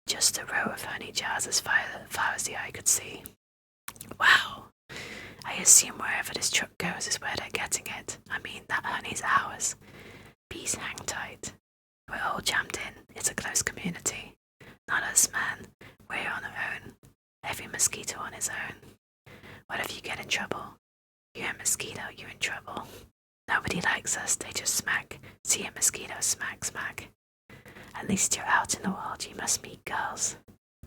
Just a row of honey jars as far as the eye could see. Wow! I assume wherever this truck goes is where they're getting it. I mean, that honey's ours. Bees hang tight. We're all jammed in. It's a close community. Not us, man. We're on our own. Every mosquito on his own. What if you get in trouble? You're a mosquito, you're in trouble. Nobody likes us, they just smack. See a mosquito, smack, smack. At least you're out in the world, you must meet girls.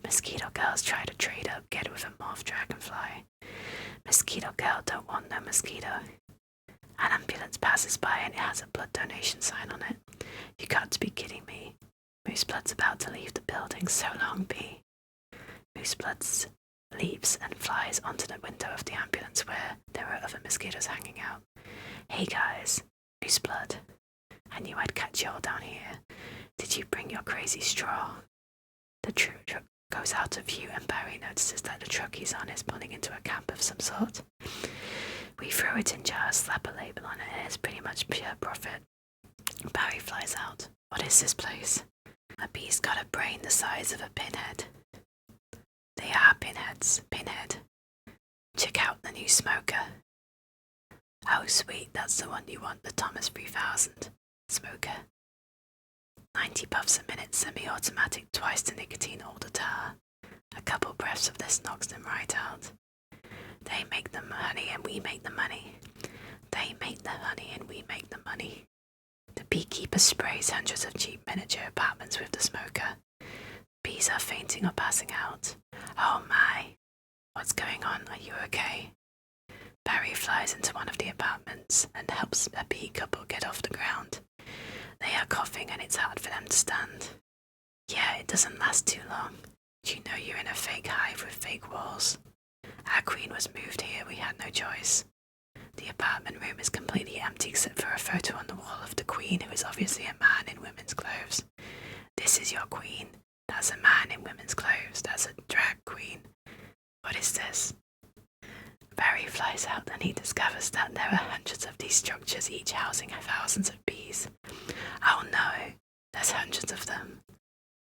Mosquito girls try to trade up, get with a morph dragonfly. Mosquito girl don't want no mosquito. An ambulance passes by and it has a blood donation sign on it. You got to be kidding me. Moose Blood's about to leave the building, so long, B. Moose Blood leaps and flies onto the window of the ambulance where there are other mosquitoes hanging out. Hey guys, Moose Blood. I knew I'd catch you all down here. Did you bring your crazy straw? The truck goes out of view and Barry notices that the truck he's on is pulling into a camp of some sort. We throw it in jars, slap a label on it, and it's pretty much pure profit. Barry flies out. What is this place? A bee's got a brain the size of a pinhead. They are pinheads. Pinhead. Check out the new smoker. Oh sweet, that's the one you want, the Thomas 3000. Smoker. 90 puffs a minute, semi-automatic, twice the nicotine, all the tar. A couple breaths of this knocks them right out. They make the honey and we make the money. They make the honey and we make the money. The beekeeper sprays hundreds of cheap miniature apartments with the smoker. Bees are fainting or passing out. Oh my! What's going on? Are you okay? Barry flies into one of the apartments and helps a bee couple get off the ground. They are coughing and it's hard for them to stand. Yeah, it doesn't last too long. You know you're in a fake hive with fake walls. Our queen was moved here, we had no choice. The apartment room is completely empty except for a photo on the wall of the queen, who is obviously a man in women's clothes. This is your queen. That's a man in women's clothes. That's a drag queen. What is this? Barry flies out and he discovers that there are hundreds of these structures, each housing thousands of bees. Oh no, there's hundreds of them.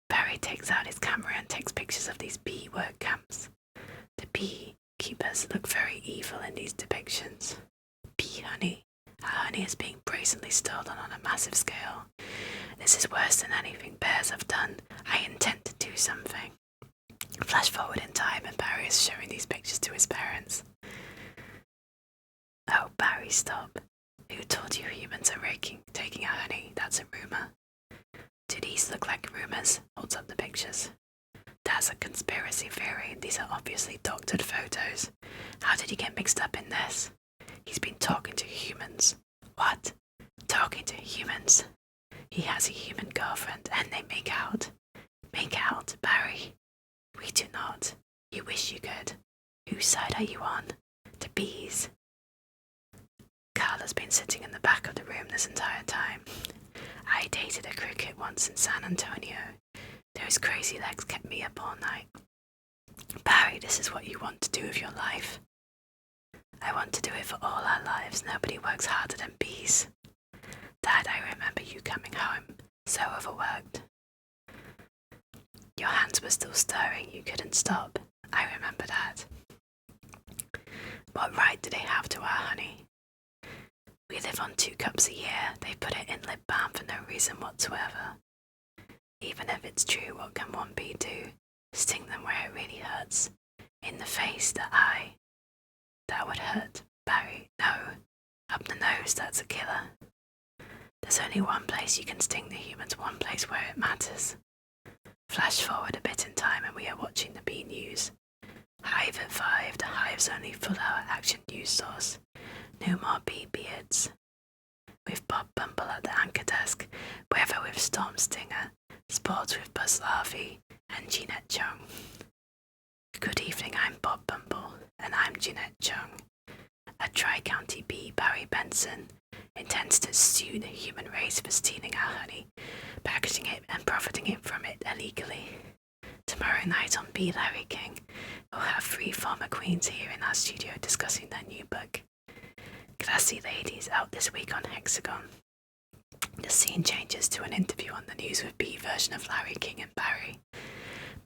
Barry takes out his camera and takes pictures of these bee work camps. The beekeepers look very evil in these depictions. Bee honey. Our honey is being brazenly stolen on a massive scale. This is worse than anything bears have done. I intend to do something. Flash forward in time and Barry is showing these pictures to his parents. Oh, Barry, stop. Who told you humans are taking our honey? That's a rumour. Do these look like rumours? Holds up the pictures. That's a conspiracy theory. These are obviously doctored photos. How did he get mixed up in this? He's been talking to humans. What? Talking to humans? He has a human girlfriend and they make out. Make out, Barry. We do not. You wish you could. Whose side are you on? The bees. Carla's been sitting in the back of the room this entire time. I dated a cricket once in San Antonio. Those crazy legs kept me up all night. Barry, this is what you want to do with your life. I want to do it for all our lives. Nobody works harder than bees. Dad, I remember you coming home, so overworked. Your hands were still stirring, you couldn't stop. I remember that. What right do they have to our honey? We live on 2 cups a year. They put it in lip balm for no reason whatsoever. Even if it's true, what can one bee do? Sting them where it really hurts. In the face, the eye. That would hurt, Barry. No. Up the nose, that's a killer. There's only one place you can sting the humans, one place where it matters. Flash forward a bit in time and we are watching the bee news. Hive at 5, the hive's only full-hour action news source. No more bee beards. With Bob Bumble at the anchor desk, weather with Storm Stinger, sports with Buzz Larvey, and Jeanette Chung. Good evening, I'm Bob Bumble, and I'm Jeanette Chung. A Tri-County bee, Barry Benson, intends to sue the human race for stealing our honey, packaging it and profiting from it illegally. Tomorrow night on Bee Larry King, we'll have 3 former queens here in our studio discussing their new book. Classy ladies out this week on Hexagon. The scene changes to an interview on the news with Bee version of Larry King and Barry.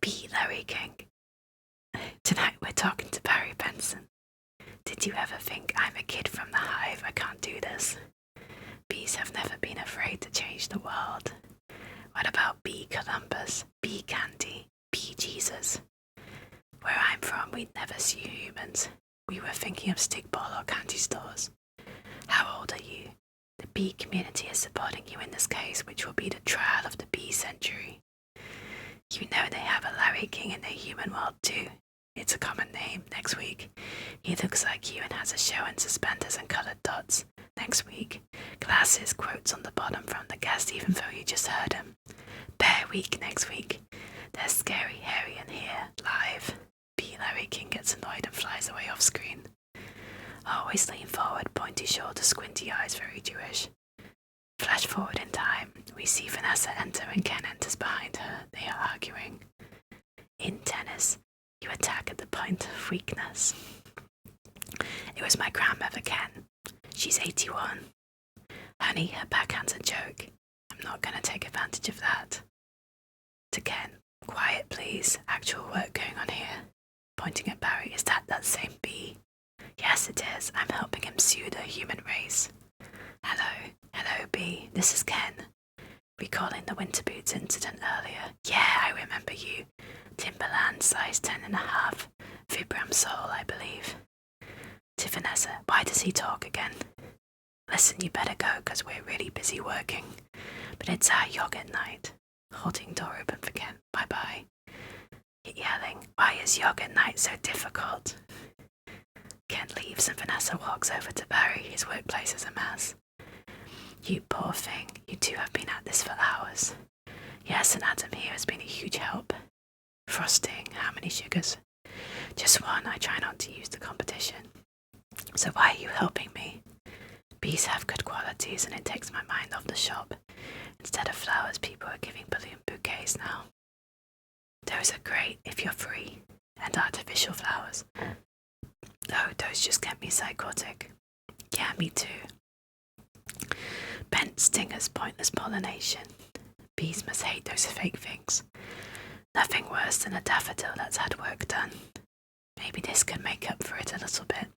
Bee Larry King. Tonight we're talking to Barry Benson. Did you ever think I'm a kid from the hive? I can't do this. Bees have never been afraid to change the world. What about Bee Columbus, Bee Candy, Bee Jesus? Where I'm from, we'd never sue humans. We were thinking of stickball or candy stores. How old are you? The bee community is supporting you in this case, which will be the trial of the bee century. You know they have a Larry King in the human world too. It's a common name. Next week, he looks like you and has a show in suspenders and coloured dots. Next week, glasses, quotes on the bottom from the guest even though you just heard him. Bear Week next week. There's Scary Harry in here, live. Bee Larry King gets annoyed and flies away off screen. Always lean forward, pointy shoulders, squinty eyes, very Jewish. Flash forward in time. We see Vanessa enter and Ken enters behind her. They are arguing. In tennis, you attack at the point of weakness. It was my grandmother, Ken. She's 81. Honey, her backhand's a joke. I'm not going to take advantage of that. To Ken, quiet please. Actual work going on here. Pointing at Barry, is that same bee? Yes, it is. I'm helping him sue the human race. Hello, Bee. This is Ken. Recalling the winter boots incident earlier. Yeah, I remember you. Timberland, size 10.5. Vibram sole, I believe. To Vanessa, why does he talk again? Listen, you better go, 'cause we're really busy working. But it's our yogurt night. Holding door open for Ken. Bye-bye. Yelling, why is yogurt night so difficult? Ken leaves and Vanessa walks over to Barry. His workplace is a mess. You poor thing. You two have been at this for hours. Yes, and Adam here has been a huge help. Frosting, how many sugars? Just one. I try not to use the competition. So why are you helping me? Bees have good qualities and it takes my mind off the shop. Instead of flowers, people are giving balloon bouquets now. Those are great if you're free. And artificial flowers. Oh, those just get me psychotic. Yeah, me too. Bent stingers, pointless pollination. Bees must hate those fake things. Nothing worse than a daffodil that's had work done. Maybe this can make up for it a little bit.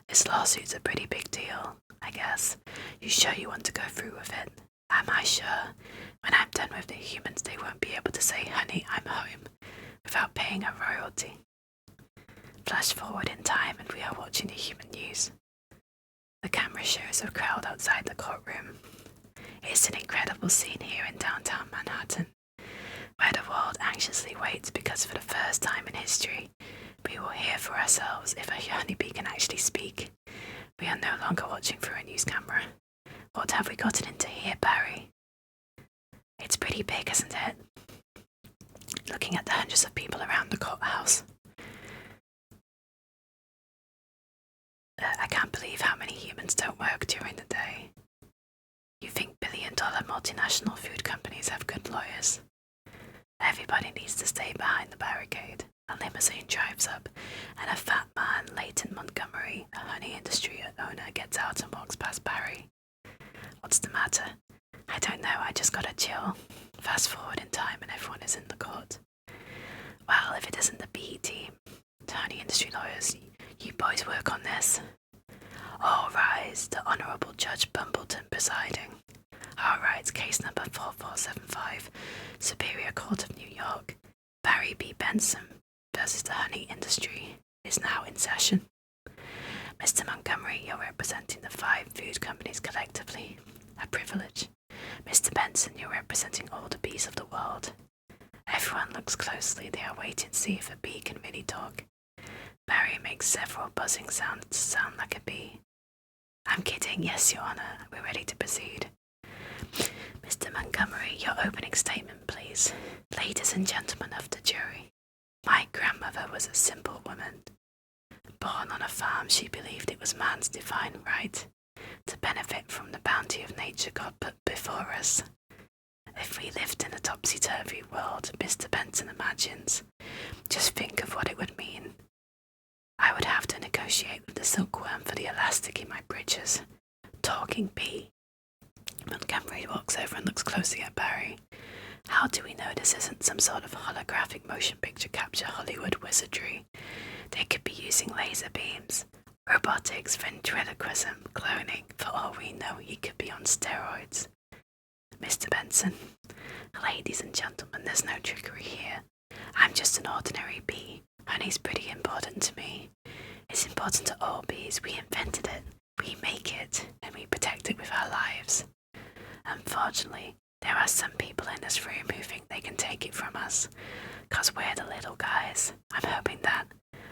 This lawsuit's a pretty big deal, I guess. You sure you want to go through with it? Am I sure? When I'm done with the humans, they won't be able to say, honey, I'm home, without paying a royalty. Flash forward in time and we are watching the human news. The camera shows a crowd outside the courtroom. It's an incredible scene here in downtown Manhattan. where the world anxiously waits because for the first time in history, we will hear for ourselves if a honeybee can actually speak. We are no longer watching through a news camera. What have we gotten into here, Barry? It's pretty big, isn't it? Looking at the hundreds of people around the courthouse. I can't believe how many humans don't work during the day. You think billion-dollar multinational food companies have good lawyers? Everybody needs to stay behind the barricade. A limousine drives up, and a fat man, Leighton Montgomery, a honey industry owner, gets out and walks past Barry. What's the matter? I don't know, I just got a chill. Fast forward in time and everyone is in the court. Well, if it isn't the bee team, the honey industry lawyers, you boys work on this. All rise, the Honourable Judge Bumbleton presiding. All right, case number 4475, Superior Court of New York, Barry B. Benson versus the honey industry is now in session. Mr. Montgomery, you're representing the 5 food companies collectively. A privilege. Mr. Benson, you're representing all the bees of the world. Everyone looks closely, they are waiting to see if a bee can really talk. Barry makes several buzzing sounds to sound like a bee. I'm kidding, yes, Your Honour, we're ready to proceed. Mr. Montgomery, your opening statement, please. Ladies and gentlemen of the jury, my grandmother was a simple woman. Born on a farm, she believed it was man's divine right to benefit from the bounty of nature God put before us. If we lived in a topsy-turvy world, Mr. Benson imagines, just think of what it would mean. I would have to negotiate with the silkworm for the elastic in my breeches. Talking bee. Montgomery walks over and looks closely at Barry. How do we know this isn't some sort of holographic motion picture capture Hollywood wizardry? They could be using laser beams, robotics, ventriloquism, cloning. For all we know, he could be on steroids. Mr. Benson, ladies and gentlemen, there's no trickery here. I'm just an ordinary bee. Honey's pretty important to me. It's important to all bees. We invented it, we make it, and we protect it with our lives. Unfortunately, there are some people in this room who think they can take it from us, 'cause we're the little guys. I'm hoping that,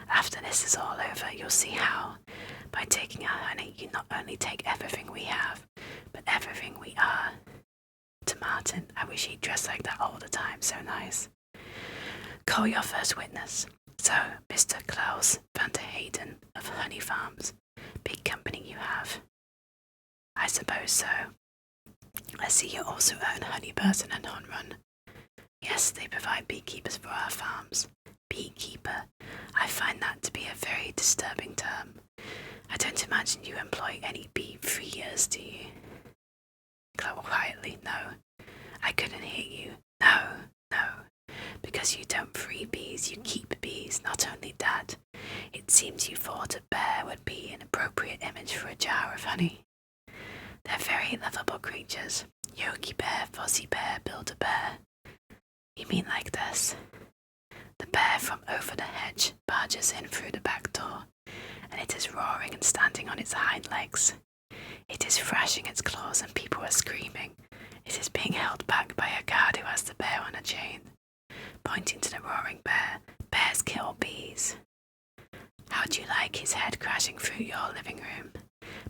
after this is all over, you'll see how, by taking our honey, you not only take everything we have, but everything we are. To Martin, I wish he'd dress like that all the time, so nice. Call your first witness. So, Mr. Klaus van der Hayden of Honey Farms, big company you have. I suppose so. I see you also own Honeyburton and Honrun. Yes, they provide beekeepers for our farms. Beekeeper, I find that to be a very disturbing term. I don't imagine you employ any bee-freers, do you? Quietly, no. I couldn't hear you. No. Because you don't free bees, you keep bees. Not only that, it seems you thought a bear would be an appropriate image for a jar of honey. They're very lovable creatures. Yogi Bear, Fuzzy Bear, Build-A-Bear. You mean like this? The bear from over the hedge barges in through the back door, and it is roaring and standing on its hind legs. It is thrashing its claws and people are screaming. It is being held back by a guard who has the bear on a chain. Pointing to the roaring bear, bears kill bees. How'd you like his head crashing through your living room,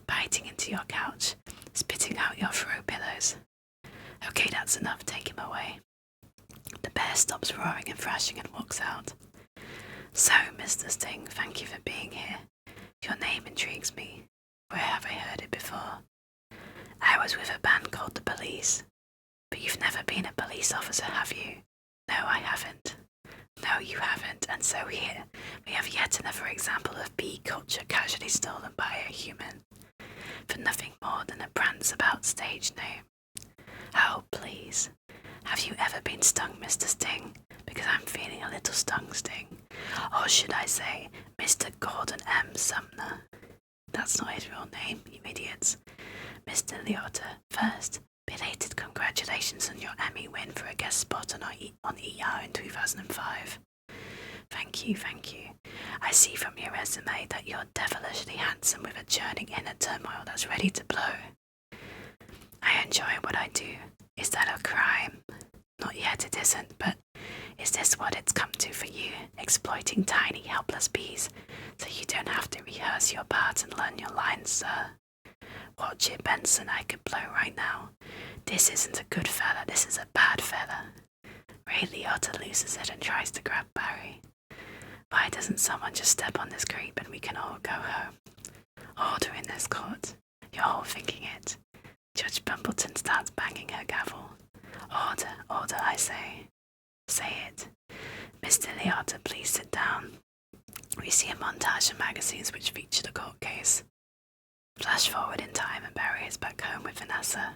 biting into your couch, spitting out your throw pillows? Okay, that's enough, take him away. The bear stops roaring and thrashing and walks out. So, Mr. Sting, thank you for being here. Your name intrigues me. Where have I heard it before? I was with a band called the Police. But you've never been a police officer, have you? No, I haven't. No, you haven't, and so here we have yet another example of bee culture casually stolen by a human, for nothing more than a prance-about stage name. Oh, please. Have you ever been stung, Mr. Sting? Because I'm feeling a little stung, Sting. Or should I say, Mr. Gordon M. Sumner? That's not his real name, you idiots. Mr. Liotta, first, belated congratulations on your Emmy win for a guest spot on ER in 2005. Thank you. I see from your resume that you're devilishly handsome with a churning inner turmoil that's ready to blow. I enjoy what I do. Is that a crime? Not yet it isn't, but is this what it's come to for you? Exploiting tiny, helpless bees so you don't have to rehearse your part and learn your lines, sir? Watch it, Benson, I could blow right now. This isn't a good fella, this is a bad fella. Ray Liotta loses it and tries to grab Barry. Why doesn't someone just step on this creep and we can all go home? Order in this court. You're all thinking it. Judge Bumbleton starts banging her gavel. Order, order, I say. Say it. Mr. Liotta, please sit down. We see a montage of magazines which feature the court case. Flash forward in time and Barry is back home with Vanessa.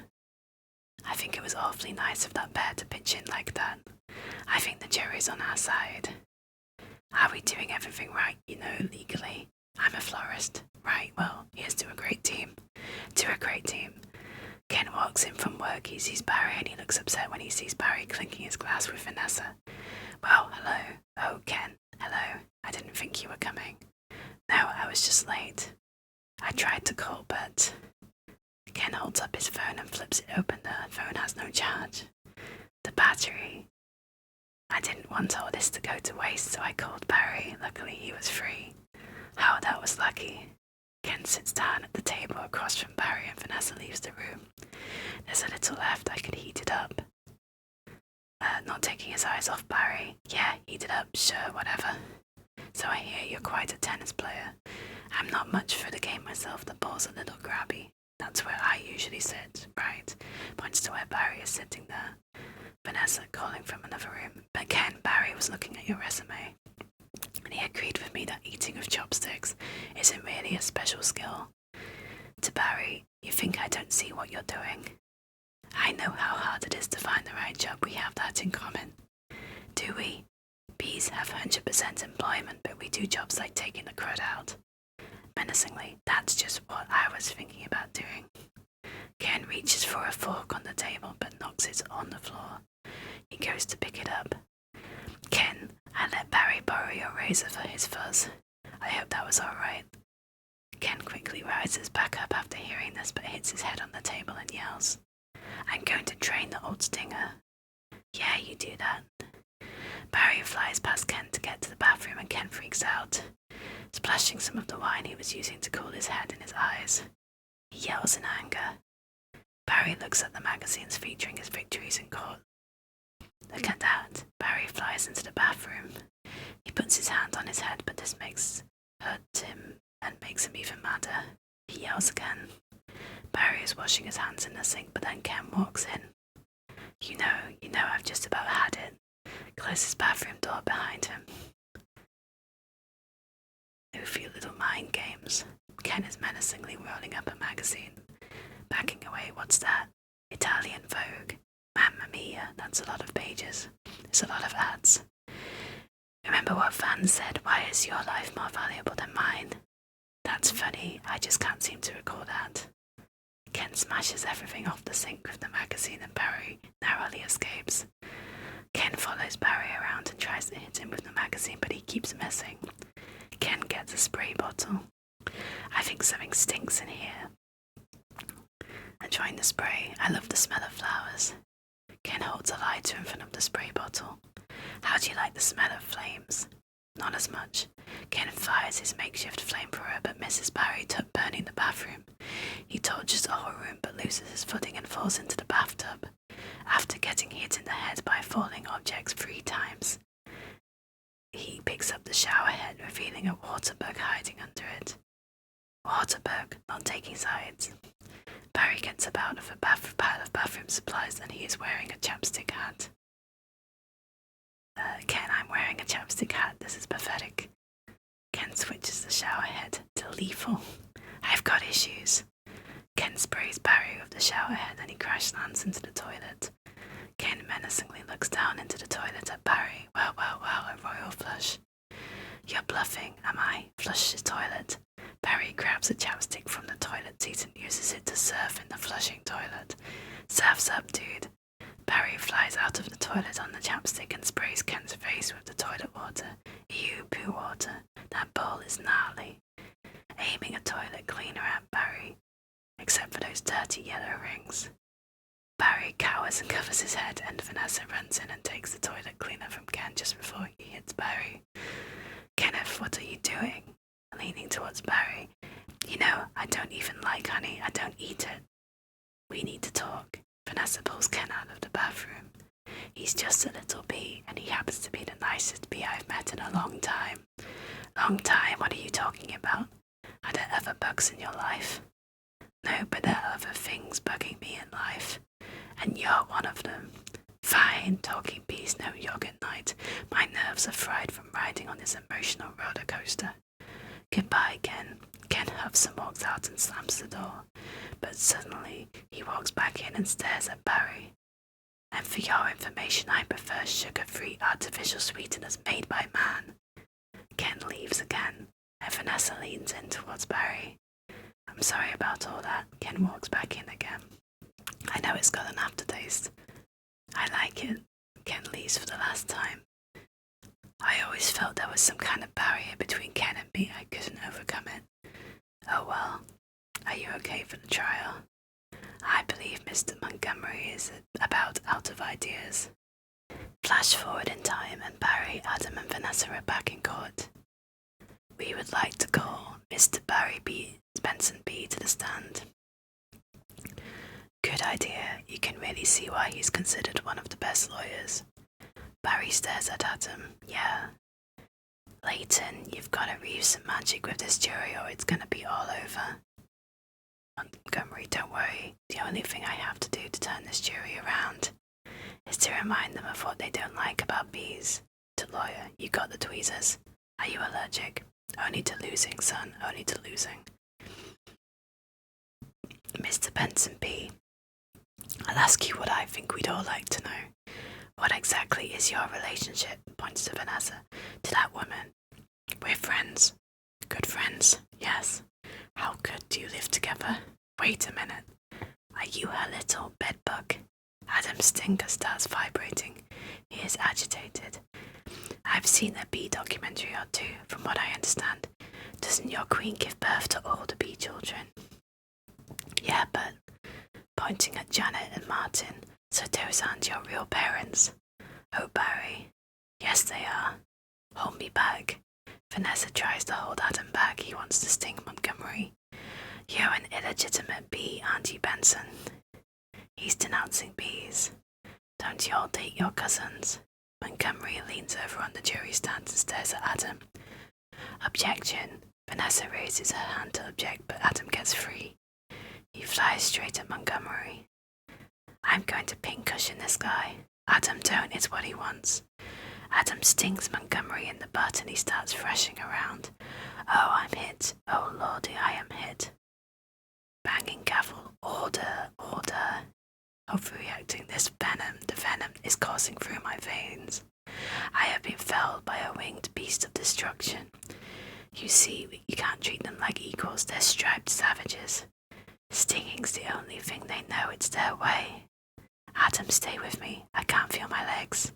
I think it was awfully nice of that pair to pitch in like that. I think the jury's on our side. Are we doing everything right, legally? I'm a florist. Right, well, here's to a great team. To a great team. Ken walks in from work, he sees Barry and he looks upset when he sees Barry clinking his glass with Vanessa. Well, hello. Oh, Ken, hello. I didn't think you were coming. No, I was just late. I tried to call, but... Ken holds up his phone and flips it open. The phone has no charge. The battery. I didn't want all this to go to waste, so I called Barry. Luckily, he was free. Oh, that was lucky. Ken sits down at the table across from Barry and Vanessa leaves the room. There's a little left, I could heat it up. Not taking his eyes off Barry. Yeah, heat it up, sure, whatever. So I hear you're quite a tennis player. I'm not much for the game myself, the ball's a little grabby. That's where I usually sit, right? Points to where Barry is sitting there. Vanessa calling from another room. But Ken, Barry was looking at your resume. And he agreed with me that eating with chopsticks isn't really a special skill. To Barry, you think I don't see what you're doing? I know how hard it is to find the right job. We have that in common. Do we? Bees have 100% employment, but we do jobs like taking the crud out. Menacingly, that's just what I was thinking about doing. Ken reaches for a fork on the table, but knocks it on the floor. He goes to pick it up. Ken, I let Barry borrow your razor for his fuzz. I hope that was alright. Ken quickly rises back up after hearing this, but hits his head on the table and yells, I'm going to train the old stinger. Yeah, you do that. Barry flies past Ken to get to the bathroom and Ken freaks out, splashing some of the wine he was using to cool his head in his eyes. He yells in anger. Barry looks at the magazines featuring his victories in court. Look at that. Barry flies into the bathroom. He puts his hand on his head, but this hurts him and makes him even madder. He yells again. Barry is washing his hands in the sink, but then Ken walks in. You know, I've just about had it. Closes bathroom door behind him. No few little mind games. Ken is menacingly rolling up a magazine. Backing away, what's that? Italian Vogue. Mamma mia, that's a lot of pages. There's a lot of ads. Remember what Van said, why is your life more valuable than mine? That's funny, I just can't seem to recall that. Ken smashes everything off the sink with the magazine and Barry narrowly escapes. Ken follows Barry around and tries to hit him with the magazine, but he keeps missing. Ken gets a spray bottle. I think something stinks in here. Enjoying the spray, I love the smell of flowers. Ken holds a lighter in front of the spray bottle. How do you like the smell of flames? Not as much. Ken fires his makeshift flamethrower but misses Barry, burning the bathroom. He torches the whole room but loses his footing and falls into the bathtub. After getting hit in the head by falling objects 3 times, he picks up the shower head, revealing a water bug hiding under it. Water bug, not taking sides. Barry gets up out of a pile of bathroom supplies and he is wearing a chapstick hat. Ken, I'm wearing a chapstick hat. This is pathetic. Ken switches the shower head to lethal. I've got issues. Ken sprays Barry with the shower head and he crash lands into the toilet. Ken menacingly looks down into the toilet at Barry. Well, a royal flush. You're bluffing, am I? Flush the toilet. Barry grabs a chapstick from the toilet seat and uses it to surf in the flushing toilet. Surf's up, dude. Barry flies out of the toilet on the chapstick and sprays Ken's face with the toilet water. Ew, poo water. That bowl is gnarly. Aiming a toilet cleaner at Barry, except for those dirty yellow rings. Barry cowers and covers his head, and Vanessa runs in and takes the toilet cleaner from Ken just before he hits Barry. Kenneth, what are you doing? Leaning towards Barry. You know, I don't even like honey. I don't eat it. We need to talk. Vanessa pulls Ken out of the bathroom. He's just a little bee, and he happens to be the nicest bee I've met in a long time. Long time? What are you talking about? Are there other bugs in your life? No, but there are other things bugging me in life, and you're one of them. Fine, talking bees, no yogurt night. My nerves are fried from riding on this emotional roller coaster. Goodbye, Ken. Ken huffs and walks out and slams the door, but suddenly he walks back in and stares at Barry. And for your information, I prefer sugar-free artificial sweeteners made by man. Ken leaves again, and Vanessa leans in towards Barry. I'm sorry about all that. Ken walks back in again. I know it's got an aftertaste. I like it. Ken leaves for the last time. I always felt there was some kind of barrier between Ken and me. I couldn't overcome it. Oh well. Are you okay for the trial? I believe Mr. Montgomery is about out of ideas. Flash forward in time, and Barry, Adam, and Vanessa are back in court. We would like to call Mr. Barry Benson B to the stand. Good idea. You can really see why he's considered one of the best lawyers. Barry stares at Adam. Yeah. Leighton, you've got to weave some magic with this jury or it's gonna be all over. Montgomery, don't worry. The only thing I have to do to turn this jury around is to remind them of what they don't like about bees. To lawyer, you got the tweezers. Are you allergic? Only to losing, son. Only to losing. Mr. Benson B., I'll ask you what I think we'd all like to know. What exactly is your relationship, points to Vanessa, to that woman? We're friends. Good friends, yes. How good do you live together? Wait a minute. Are you her little bedbug? Adam's stinger starts vibrating. He is agitated. I've seen a bee documentary or two, from what I understand. Doesn't your queen give birth to all the bee children? Yeah, but... Pointing at Janet and Martin, so those aren't your real parents. Oh, Barry. Yes, they are. Hold me back. Vanessa tries to hold Adam back. He wants to sting Montgomery. You're an illegitimate bee, aren't you, Benson? He's denouncing bees. Don't you all date your cousins? Montgomery leans over on the jury stand and stares at Adam. Objection. Vanessa raises her hand to object, but Adam gets free. He flies straight at Montgomery. I'm going to pincushion this guy. Adam, don't, it's what he wants. Adam stings Montgomery in the butt and he starts thrashing around. Oh, I'm hit. Oh, lordy, I am hit. Banging gavel. Order, order. Overreacting. The venom is coursing through my veins. I have been felled by a winged beast of destruction. You see, you can't treat them like equals. They're striped savages. Stinging's the only thing they know, it's their way. Adam, stay with me. I can't feel my legs.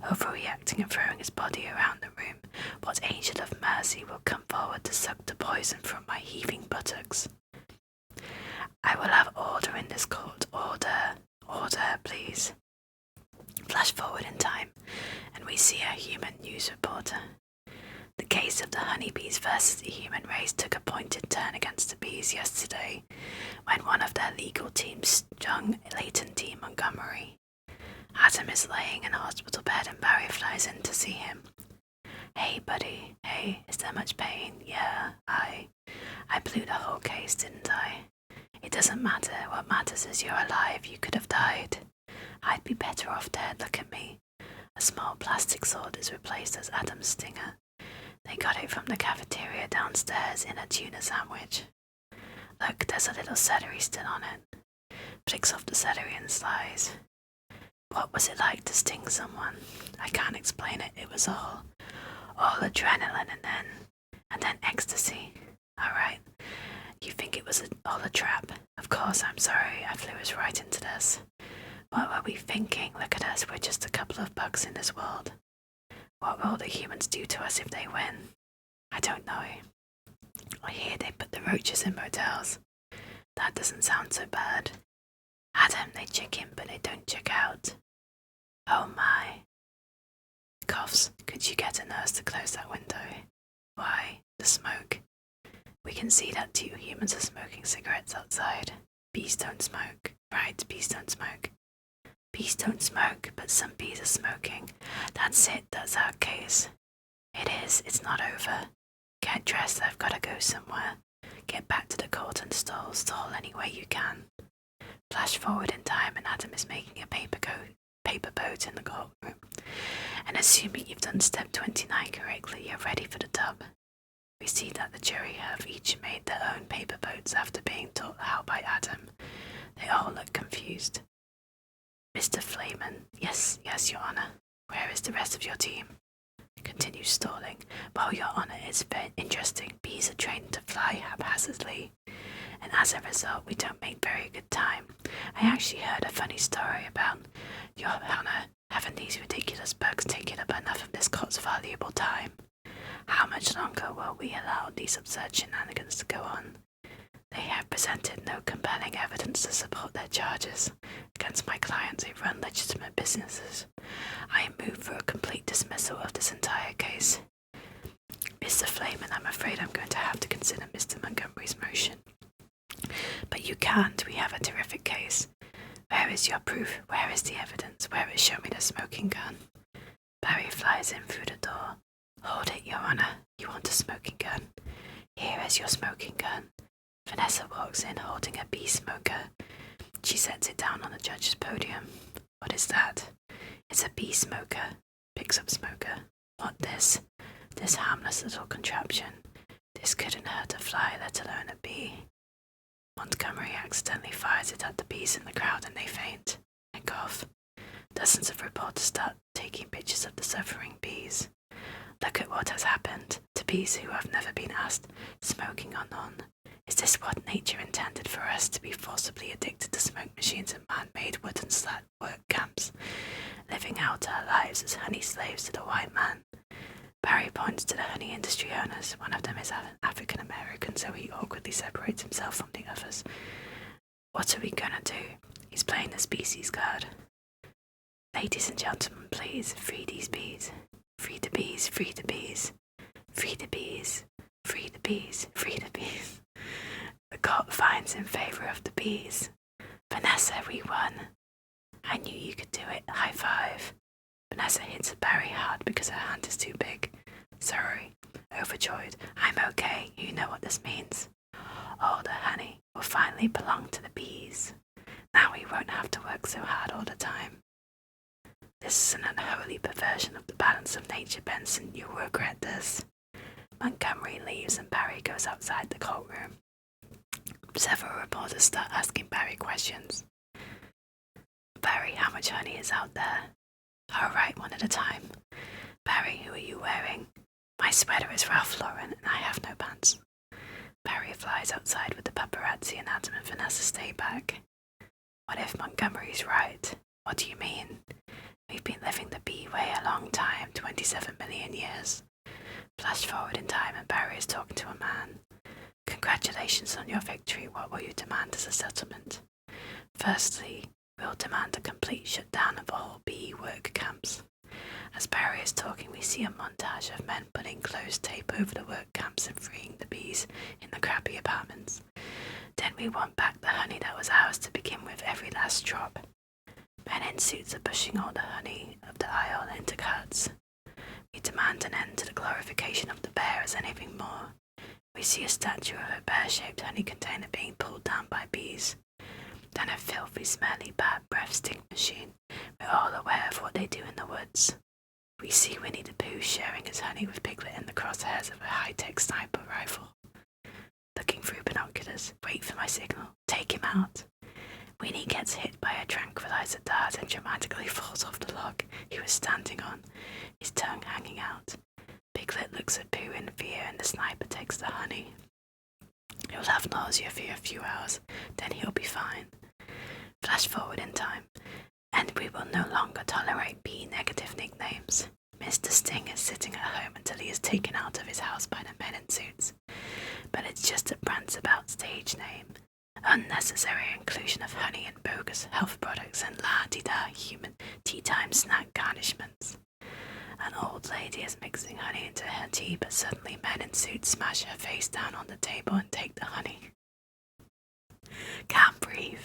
Overreacting and throwing his body around the room, what angel of mercy will come forward to suck the poison from my heaving buttocks? I will have order in this court. Order. Order, please. Flash forward in time, and we see a human news reporter. The case of the honeybees versus the human race took a pointed turn against the bees yesterday, when one of their legal teams stung Leighton T. Montgomery. Adam is laying in a hospital bed and Barry flies in to see him. Hey, buddy. Hey, is there much pain? Yeah, I blew the whole case, didn't I? It doesn't matter. What matters is you're alive. You could have died. I'd be better off dead. Look at me. A small plastic sword is replaced as Adam's stinger. They got it from the cafeteria downstairs in a tuna sandwich. Look, there's a little celery still on it. Flicks off the celery and slice. What was it like to sting someone? I can't explain it. It was all adrenaline and then ecstasy. All right. You think it was all a trap? Of course, I'm sorry. I flew us right into this. What were we thinking? Look at us. We're just a couple of bugs in this world. What will the humans do to us if they win? I don't know. I hear they put the roaches in motels. That doesn't sound so bad. Adam, they check in, but they don't check out. Oh my. Coughs. Could you get a nurse to close that window? Why? The smoke. We can see that 2 humans are smoking cigarettes outside. Bees don't smoke. Right, bees don't smoke. Bees don't smoke, but some bees are smoking. That's it, that's our case. It is, it's not over. Get dressed, I've gotta go somewhere. Get back to the court and stall any way you can. Flash forward in time and Adam is making a paper boat in the courtroom. And assuming you've done step 29 correctly, you're ready for the dub. We see that the jury have each made their own paper boats after being taught how by Adam. They all look confused. Mr. Flayman, yes, Your Honour. Where is the rest of your team? Continues stalling. Well, Your Honour, it's very interesting. Bees are trained to fly haphazardly, and as a result, we don't make very good time. I actually heard a funny story about Your Honour having these ridiculous bugs taking up enough of this court's valuable time. How much longer will we allow these absurd shenanigans to go on? They have presented no compelling evidence to support their charges against my clients who run legitimate businesses. I move for a complete dismissal of this entire case. Mr. Flayman, I'm afraid I'm going to have to consider Mr. Montgomery's motion. But you can't, we have a terrific case. Where is your proof? Where is the evidence? Where is show me the smoking gun? Barry flies in through the door. Hold it, Your Honour. You want a smoking gun? Here is your smoking gun. Vanessa walks in holding a bee smoker. She sets it down on the judge's podium. What is that? It's a bee smoker. Picks up smoker. What this? This harmless little contraption. This couldn't hurt a fly, let alone a bee. Montgomery accidentally fires it at the bees in the crowd and they faint and cough. Dozens of reporters start taking pictures of the suffering bees. Look at what has happened to bees who have never been asked, smoking or none. Is this what nature intended for us, to be forcibly addicted to smoke machines and man-made wooden slat work camps, living out our lives as honey slaves to the white man? Barry points to the honey industry owners. One of them is African American, so he awkwardly separates himself from the others. What are we gonna do? He's playing the species card. Ladies and gentlemen, please, free these bees. Free the bees, free the bees. Free the bees, free the bees, free the bees. The court finds in favour of the bees. Vanessa, we won. I knew you could do it. High five. Vanessa hits Barry hard because her hand is too big. Sorry. Overjoyed. I'm okay. You know what this means. All the honey will finally belong to the bees. Now we won't have to work so hard all the time. This is an unholy perversion of the balance of nature, Benson. You will regret this. Montgomery leaves and Barry goes outside the courtroom. Several reporters start asking Barry questions. Barry, how much honey is out there? All right, one at a time. Barry, who are you wearing? My sweater is Ralph Lauren and I have no pants. Barry flies outside with the paparazzi and Adam and Vanessa stay back. What if Montgomery's right? What do you mean? We've been living the bee way a long time, 27 million years. Flash forward in time and Barry is talking to a man. Congratulations on your victory. What will you demand as a settlement? Firstly, we'll demand a complete shutdown of all bee work camps. As Barry is talking, we see a montage of men putting closed tape over the work camps and freeing the bees in the crappy apartments. Then we want back the honey that was ours to begin with, every last drop. Men in suits are pushing all the honey of the aisle into carts. We demand an end to the glorification of the bear as anything more. We see a statue of a bear-shaped honey container being pulled down by bees. Then a filthy, smelly, bad breath stink machine. We're all aware of what they do in the woods. We see Winnie the Pooh sharing his honey with Piglet in the crosshairs of a high-tech sniper rifle. Looking through binoculars. Wait for my signal. Take him out. Winnie gets hit by a tranquilizer dart and dramatically falls off the log he was standing on, his tongue hanging out. Piglet looks at Pooh in fear and the sniper takes the honey. He'll have nausea for a few hours, then he'll be fine. Flash forward in time, and we will no longer tolerate bee-negative nicknames. Mr. Sting is sitting at home until he is taken out of his house by the men in suits. But it's just a prance-about stage name, Unnecessary inclusion of honey in bogus health products and la-di-da human tea-time snack garnishments. An old lady is mixing honey into her tea, but suddenly men in suits smash her face down on the table and take the honey. Can't breathe.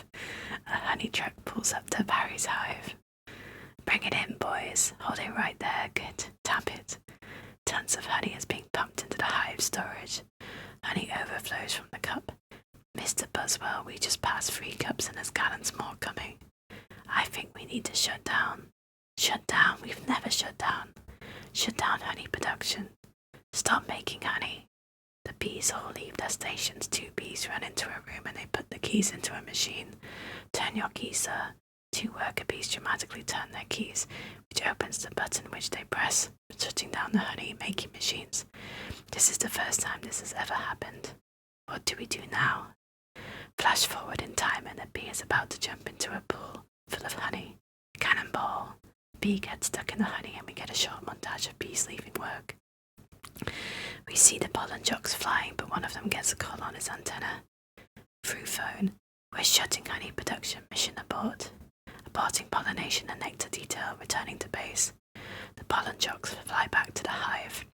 A honey truck pulls up to Barry's hive. Bring it in, boys. Hold it right there. Good. Tap it. Tons of honey is being pumped into the hive storage. Honey overflows from the cup. Mr. Buswell, we just passed 3 cups and there's gallons more coming. I think we need to shut down. Shut down? We've never shut down. Shut down honey production. Stop making honey. The bees all leave their stations. 2 bees run into a room and they put the keys into a machine. Turn your keys, sir. 2 worker bees dramatically turn their keys, which opens the button which they press, shutting down the honey-making machines. This is the first time this has ever happened. What do we do now? Flash forward in time and a bee is about to jump into a pool full of honey. Cannonball. Bee gets stuck in the honey and we get a short montage of bees leaving work. We see the pollen jocks flying, but one of them gets a call on his antenna. Through phone, we're shutting honey production, mission abort. Aborting pollination and nectar detail, returning to base. The pollen jocks fly back to the hive.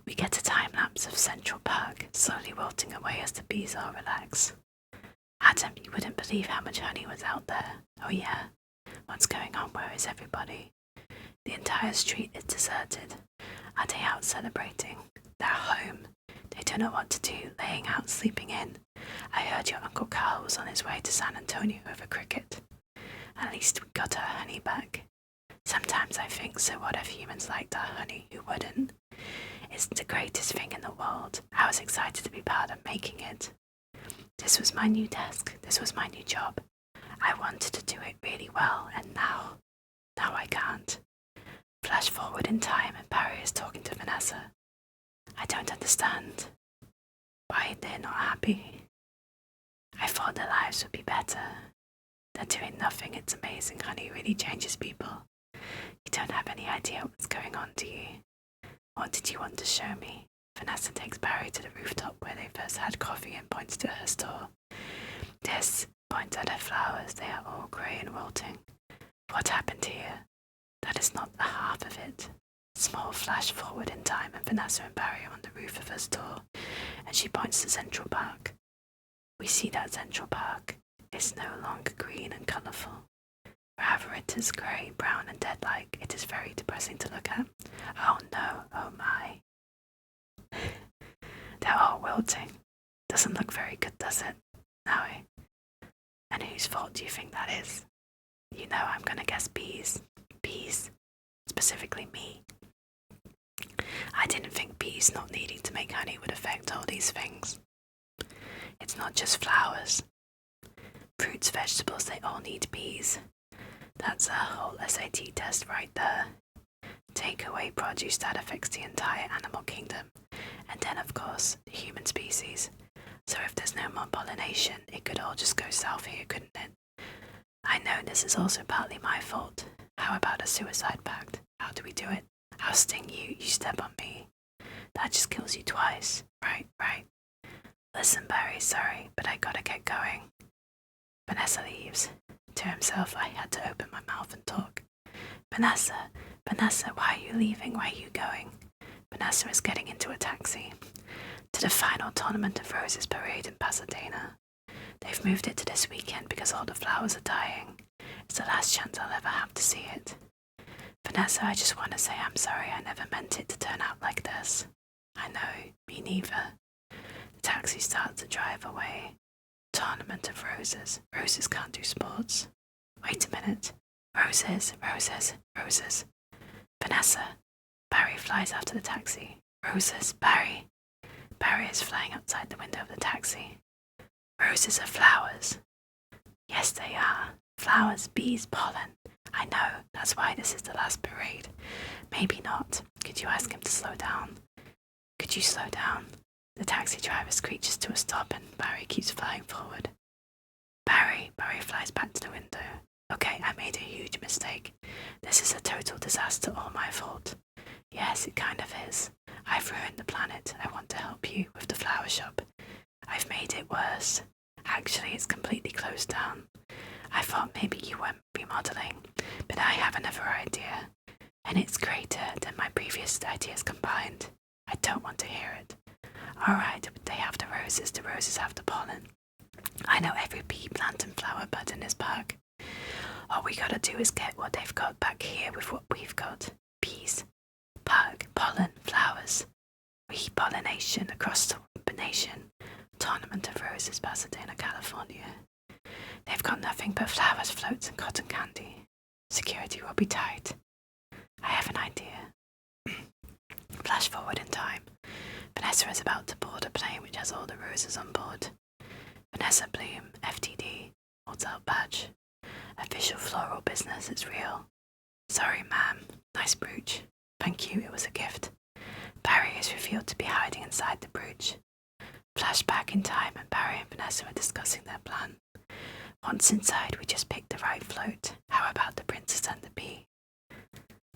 We get a time-lapse of Central Park, slowly wilting away as the bees all relax. Adam, you wouldn't believe how much honey was out there. Oh yeah? What's going on? Where is everybody? The entire street is deserted. Are they out celebrating? They're home. They don't know what to do, laying out, sleeping in. I heard your Uncle Carl was on his way to San Antonio over cricket. At least we got our honey back. Sometimes I think, so what if humans liked our honey? Who wouldn't? It's the greatest thing in the world. I was excited to be part of making it. This was my new desk. This was my new job. I wanted to do it really well, and now I can't. Flash forward in time and Barry is talking to Vanessa. I don't understand why they're not happy. I thought their lives would be better. They're doing nothing. It's amazing. Honey really changes people. You don't have any idea what's going on, do you? What did you want to show me? Vanessa takes Barry to the rooftop where they first had coffee and points to her store. This points at her flowers. They are all grey and wilting. What happened here? That is not the half of it. Small flash forward in time and Vanessa and Barry are on the roof of her store, and she points to Central Park. We see that Central Park is no longer green and colourful. Rather it is grey, brown and dead-like. It is very depressing to look at. Oh no, oh my. They're all wilting. Doesn't look very good, does it? No. And whose fault do you think that is? You know I'm gonna guess bees. Bees. Specifically me. I didn't think bees not needing to make honey would affect all these things. It's not just flowers. Fruits, vegetables, they all need bees. That's a whole SAT test right there. Take away produce, that affects the entire animal kingdom. And then, of course, the human species. So if there's no more pollination, it could all just go south here, couldn't it? I know this is also partly my fault. How about a suicide pact? How do we do it? I'll sting you, you step on me. That just kills you twice. Right. Listen, Barry, sorry, but I gotta get going. Vanessa leaves. To himself, I had to open my mouth and talk. Vanessa, why are you leaving? Why are you going? Vanessa is getting into a taxi. To the final Tournament of Roses parade in Pasadena. They've moved it to this weekend because all the flowers are dying. It's the last chance I'll ever have to see it. Vanessa, I just want to say I'm sorry. I never meant it to turn out like this. I know, me neither. The taxi starts to drive away. Tournament of Roses. Roses can't do sports. Wait a minute. Roses. Vanessa. Barry flies after the taxi. Roses. Barry. Barry is flying outside the window of the taxi. Roses are flowers. Yes, they are. Flowers, bees, pollen. I know, that's why this is the last parade. Maybe not. Could you ask him to slow down? Could you slow down? The taxi driver screeches to a stop and Barry keeps flying forward. Barry flies back to the window. Okay, I made a huge mistake. This is a total disaster, all my fault. Yes, it kind of is. I've ruined the planet. I want to help you with the flower shop. I've made it worse. Actually, it's completely closed down. I thought maybe you won't be modelling, but I have another idea, and it's greater than my previous ideas combined. I don't want to hear it. Alright, but they have the roses have the pollen. I know every pea, plant and flower bud in this park. All we gotta do is get what they've got back here with what we've got. Peas, park, pollen, flowers. Repollination across the nation. Tournament of Roses, Pasadena, California. They've got nothing but flowers, floats and cotton candy. Security will be tight. I have an idea. Flash forward in time. Vanessa is about to board a plane which has all the roses on board. Vanessa Bloom, FTD, holds out badge. Official floral business, it's real. Sorry, ma'am. Nice brooch. Thank you, it was a gift. Barry is revealed to be hiding inside the brooch. Flashback in time and Barry and Vanessa are discussing their plan. Once inside, we just picked the right float. How about the princess and the bee?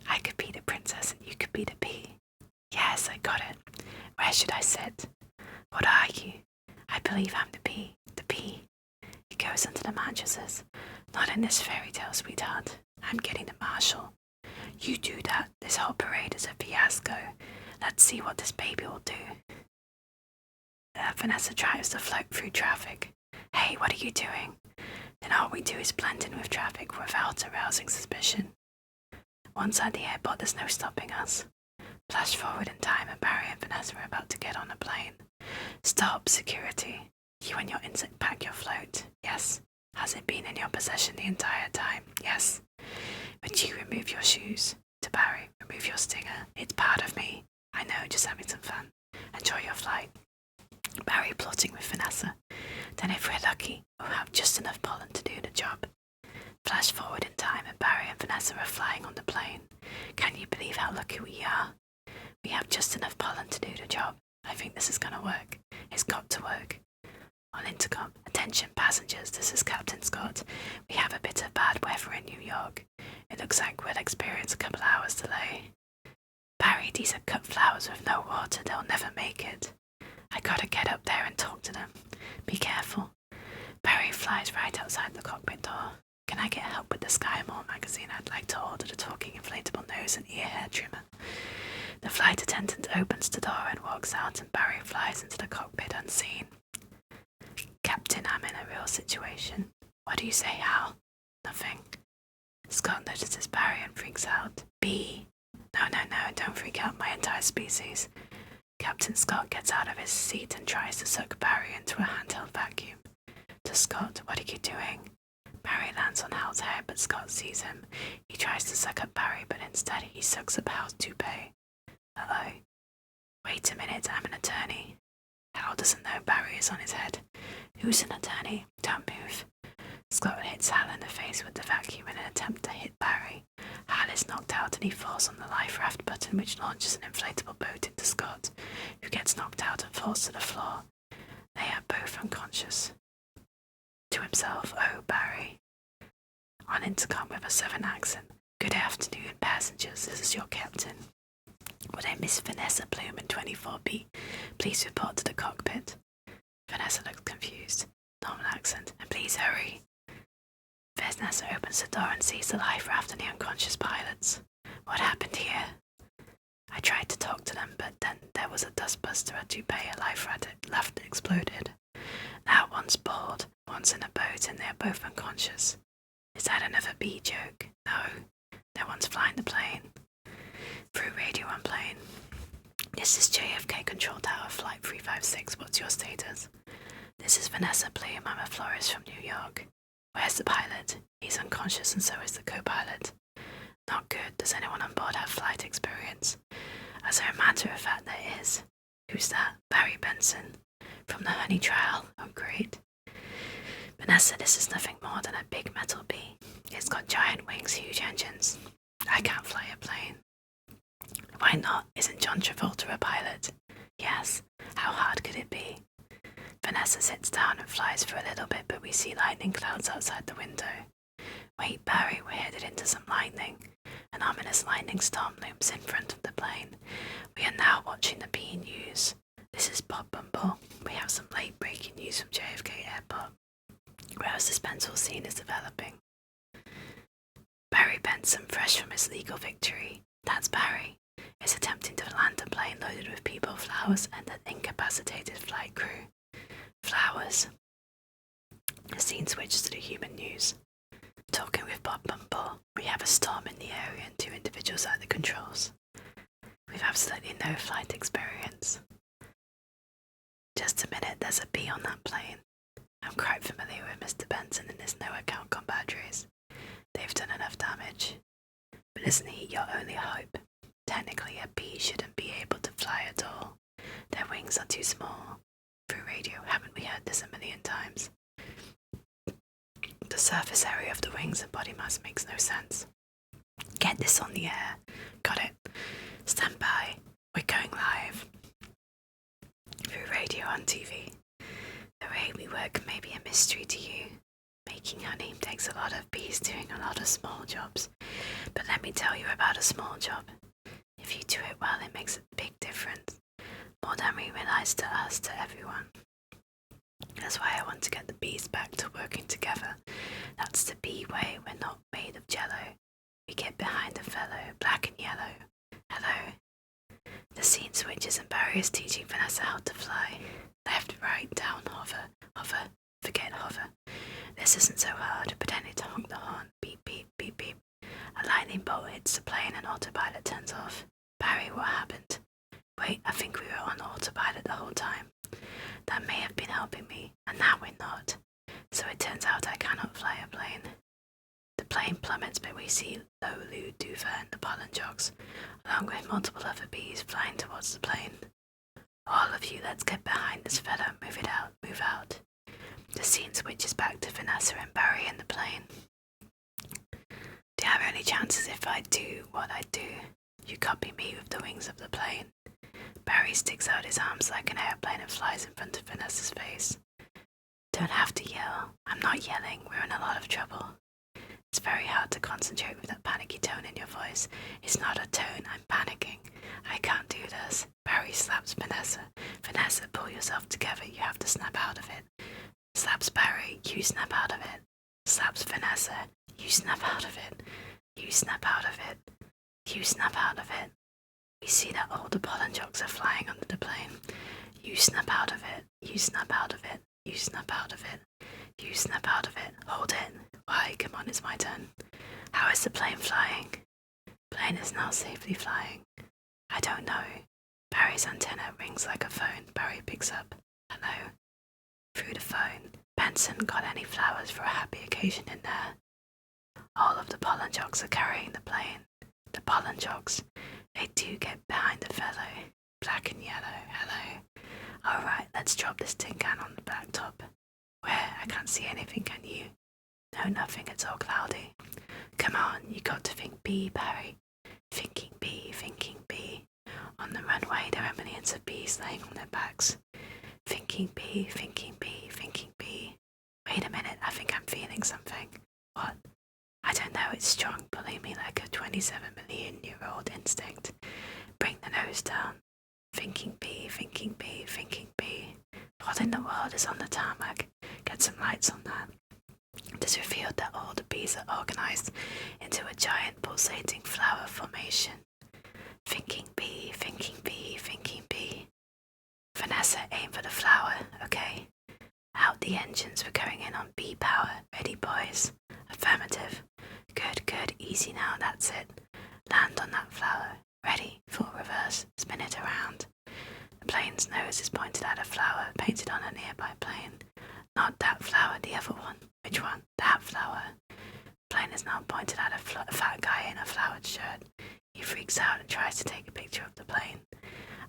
I could be the princess and you could be the bee. Yes, I got it. Where should I sit? What are you? I believe I'm the bee. The bee. It goes under the mattresses. Not in this fairy tale, sweetheart. I'm getting the marshal. You do that. This whole parade is a fiasco. Let's see what this baby will do. Vanessa tries to float through traffic. Hey, what are you doing? Then all we do is blend in with traffic without arousing suspicion. Once at the airport, there's no stopping us. Flash forward in time and Barry and Vanessa are about to get on a plane. Stop, security. You and your insect pack your float. Yes. Has it been in your possession the entire time? Yes. But you remove your shoes. To Barry, remove your stinger. It's part of me. I know, just having some fun. Enjoy your flight. Barry plotting with Vanessa. Then if we're lucky, we'll have just enough pollen to do the job. Flash forward in time and Barry and Vanessa are flying on the plane. Can you believe how lucky we are? We have just enough pollen to do the job. I think this is gonna work. It's got to work. On intercom, attention passengers, this is Captain Scott. We have a bit of bad weather in New York. It looks like we'll experience a couple hours delay. Barry, these are cut flowers with no water, they'll never make it. I gotta get up there and talk to them. Be careful. Barry flies right outside the cockpit door. Can I get help with the Sky Mall magazine? I'd like to order the talking inflatable nose and ear hair trimmer. The flight attendant opens the door and walks out and Barry flies into the cockpit unseen. Captain, I'm in a real situation. What do you say, Hal? Nothing. Scott notices Barry and freaks out. B. No, don't freak out my entire species. Captain Scott gets out of his seat and tries to suck Barry into a handheld vacuum. To Scott, what are you doing? Barry lands on Hal's head, but Scott sees him. He tries to suck up Barry, but instead he sucks up Hal's toupee. Uh-oh. Wait a minute, I'm an attorney. Hal doesn't know Barry is on his head. Who's an attorney? Don't move. Scott hits Hal in the face with the vacuum in an attempt to hit Barry. Hal is knocked out and he falls on the life raft button which launches an inflatable boat into Scott, who gets knocked out and falls to the floor. They are both unconscious. To himself, oh, Barry. On intercom with a southern accent. Good afternoon, passengers. This is your captain. Would I miss Vanessa Bloom in 24B? Please report to the cockpit. Vanessa looks confused. Normal accent. And please hurry. Vanessa opens the door and sees the life raft and the unconscious pilots. What happened here? I tried to talk to them, but then there was a dustbuster at Dubai, a life raft exploded. Now one's bored, one's in a boat, and they're both unconscious. Is that another B joke? No. No one's flying the plane. Through radio on plane. This is JFK Control Tower, Flight 356. What's your status? This is Vanessa Bloom. I'm a florist from New York. Where's the pilot? He's unconscious and so is the co-pilot. Not good. Does anyone on board have flight experience? As a matter of fact, there is. Who's that? Barry Benson. From the Honey Trial. Oh, great. Vanessa, this is nothing more than a big metal bee. It's got giant wings, huge engines. I can't fly a plane. Why not? Isn't John Travolta a pilot? Yes. How hard could it be? Vanessa sits down and flies for a little bit, but we see lightning clouds outside the window. Wait, Barry, we're headed into some lightning. An ominous lightning storm looms in front of the plane. We are now watching the B news. This is Bob Bumble. We have some late breaking news from JFK Airport, where a suspenseful scene is developing. Barry Benson, fresh from his legal victory, that's Barry, is attempting to land a plane loaded with people, flowers, and an incapacitated flight crew. Flowers. The scene switches to the human news. Talking with Bob Bumble, we have a storm in the area and 2 individuals at the controls. We've absolutely no flight experience. Just a minute, there's a bee on that plane. I'm quite familiar with Mr. Benson and his no-account compadres. They've done enough damage. But isn't he your only hope? Technically, a bee shouldn't be able to fly at all. Their wings are too small. Through radio, haven't we heard this a million times? The surface area of the wings and body mass makes no sense. Get this on the air. Got it. Stand by. We're going live. Through radio and TV. The way we work may be a mystery to you. Making honey takes a lot of bees doing a lot of small jobs. But let me tell you about a small job. If you do it well, it makes a big difference. More than we realize to us, to everyone. That's why I want to get the bees back to working together. That's the bee way. We're not made of jello. We get behind a fellow, black and yellow. Hello. The scene switches and Barry is teaching Vanessa how to fly. Left, right, down, hover, hover, forget hover. This isn't so hard. Pretending to honk the horn. Beep, beep, beep, beep. A lightning bolt hits the plane and autopilot turns off. Barry, what happened? Wait, I think we were on autopilot the whole time. That may have been helping me, and now we're not. So it turns out I cannot fly a plane. The plane plummets, but we see vtuber and the pollen jogs, along with multiple other bees flying towards the plane. All of you, let's get behind this fella. Move it out, move out. The scene switches back to Vanessa and Barry in the plane. Do you have any chances if I do what I do? You copy me with the wings of the plane. Barry sticks out his arms like an airplane and flies in front of Vanessa's face. Don't have to yell. I'm not yelling. We're in a lot of trouble. It's very hard to concentrate with that panicky tone in your voice. It's not a tone. I'm panicking. I can't do this. Barry slaps Vanessa. Vanessa, pull yourself together. You have to snap out of it. Slaps Barry. You snap out of it. Slaps Vanessa. You snap out of it. You snap out of it. You snap out of it. We see that all the pollen jogs are flying under the plane. You snap out of it. You snap out of it. You snap out of it. You snap out of it. Hold it. Why? Come on, it's my turn. How is the plane flying? Plane is now safely flying. I don't know. Barry's antenna rings like a phone. Barry picks up. Hello. Through the phone. Benson, got any flowers for a happy occasion in there? All of the pollen jogs are carrying the plane. The pollen jogs. They do get behind the fellow. Black and yellow. Hello. Alright, let's drop this tin can on the black top. Where? I can't see anything, can you? No, nothing. It's all cloudy. Come on, you got to think bee, Barry. Thinking bee, thinking bee. On the runway, there are millions of bees laying on their backs. Thinking bee, thinking bee, thinking bee. Wait a minute, I think I'm feeling something. What? I don't know, it's strong, pulling me like a 27-million-year-old instinct. Bring the nose down. Thinking bee, thinking bee, thinking bee. What in the world is on the tarmac? Get some lights on that. It is revealed that all the bees are organized into a giant pulsating flower formation. Thinking bee, thinking bee, thinking bee. Vanessa, aim for the flower, okay? Out the engines, we're going in on bee power. Ready, boys? Affirmative. Good, good, easy now, that's it. Land on that flower. Ready, full reverse, spin it around. The plane's nose is pointed at a flower painted on a nearby plane. Not that flower, the other one. Which one? That flower. The plane is now pointed at a fat guy in a flowered shirt. He freaks out and tries to take a picture of the plane.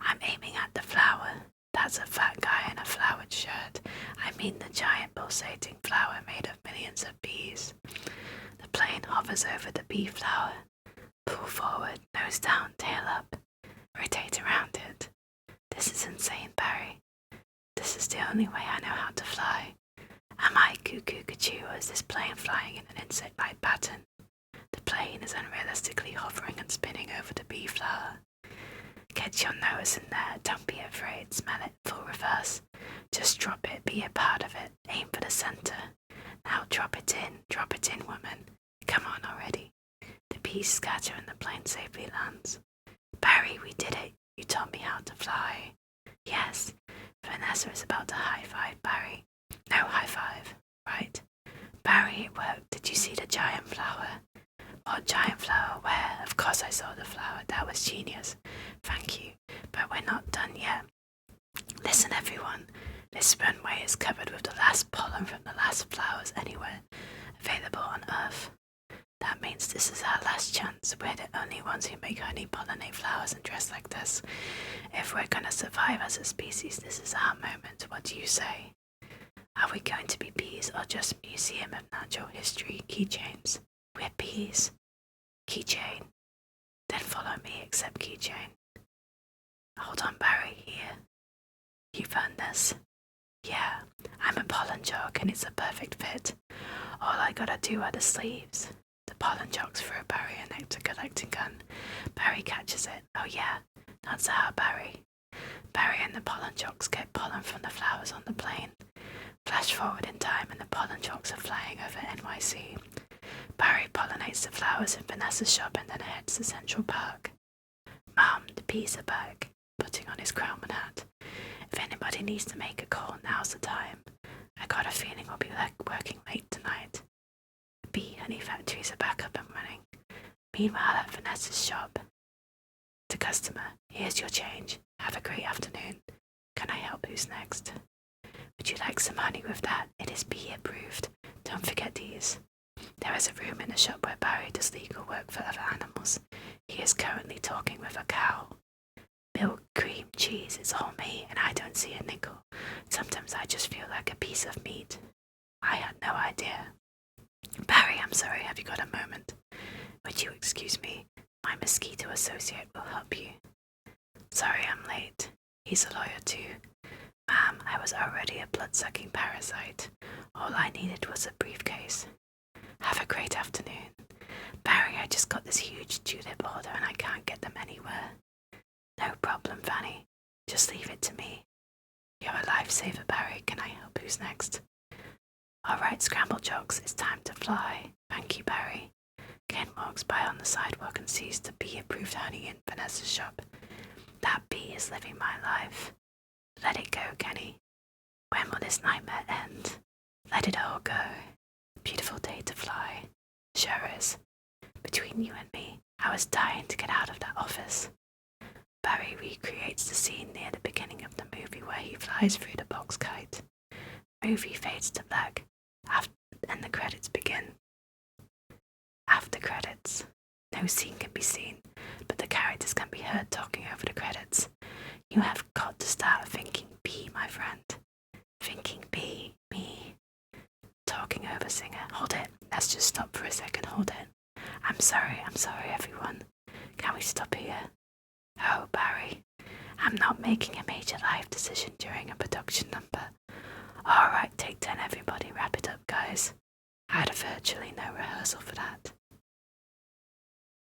I'm aiming at the flower. That's a fat guy in a flowered shirt. I mean the giant pulsating flower made of millions of bees. The plane hovers over the bee flower. Pull forward, nose down, tail up. Rotate around it. This is insane, Barry. This is the only way I know how to fly. Am I cuckoo cuckoo, or is this plane flying in an insect-like pattern? The plane is unrealistically hovering and spinning over the bee flower. Get your nose in there, don't be afraid, smell it, full reverse. Just drop it, be a part of it, aim for the center. Now drop it in, woman. Come on already. The bees scatter and the plane safely lands. Barry, we did it. You taught me how to fly. Yes. Vanessa is about to high-five Barry. No high-five, right? Barry, it worked. Did you see the giant flower? What giant flower? Where? Of course I saw the flower. That was genius. Thank you. But we're not done yet. Listen, everyone. This runway is covered with the last pollen from the last flowers anywhere available on Earth. That means this is our last chance. We're the only ones who make honey, pollinate flowers, and dress like this. If we're gonna survive as a species, this is our moment. What do you say? Are we going to be bees or just Museum of Natural History keychains? We're bees. Keychain. Then follow me, accept keychain. Hold on, Barry, here. You found this? Yeah, I'm a pollen jock and it's a perfect fit. All I gotta do are the sleeves. The pollen jocks throw Barry a nectar collecting gun. Barry catches it. Oh yeah, that's how Barry. Barry and the pollen jocks get pollen from the flowers on the plane. Flash forward in time and the pollen jocks are flying over NYC. Barry pollinates the flowers in Vanessa's shop and then heads to Central Park. Mom, the bees are back, putting on his crown and hat. If anybody needs to make a call, now's the time. I got a feeling we'll be working late tonight. The bee honey factories are back up and running. Meanwhile, at Vanessa's shop. To customer, here's your change. Have a great afternoon. Can I help? Who's next? Would you like some honey with that? It is bee approved. Don't forget these. There is a room in the shop where Barry does legal work for other animals. He is currently talking with a cow. Milk, cream, cheese, it's all me, and I don't see a nickel. Sometimes I just feel like a piece of meat. I had no idea. Barry, I'm sorry, have you got a moment? Would you excuse me? My mosquito associate will help you. Sorry I'm late. He's a lawyer too. Ma'am, I was already a blood-sucking parasite. All I needed was a briefcase. Have a great afternoon. Barry, I just got this huge tulip order and I can't get them anywhere. No problem, Fanny. Just leave it to me. You're a lifesaver, Barry. Can I help? Who's next? All right, Scramble Jocks, it's time to fly. Thank you, Barry. Ken walks by on the sidewalk and sees the bee-approved honey in Vanessa's shop. That bee is living my life. Let it go, Kenny. When will this nightmare end? Let it all go. Beautiful day to fly. Sure is. Between you and me, I was dying to get out of that office. Barry recreates the scene near the beginning of the movie where he flies through the box kite. Movie fades to black, and the credits begin. After credits. No scene can be seen, but the characters can be heard talking over the credits. You have got to start thinking B, my friend. Thinking B, me. Talking over singer. Hold it. Let's just stop for a second. Hold it. I'm sorry, everyone. Can we stop here? Oh, Barry. I'm not making a major life decision during a production number. Alright, take 10 everybody. Wrap it up, guys. I had virtually no rehearsal for that.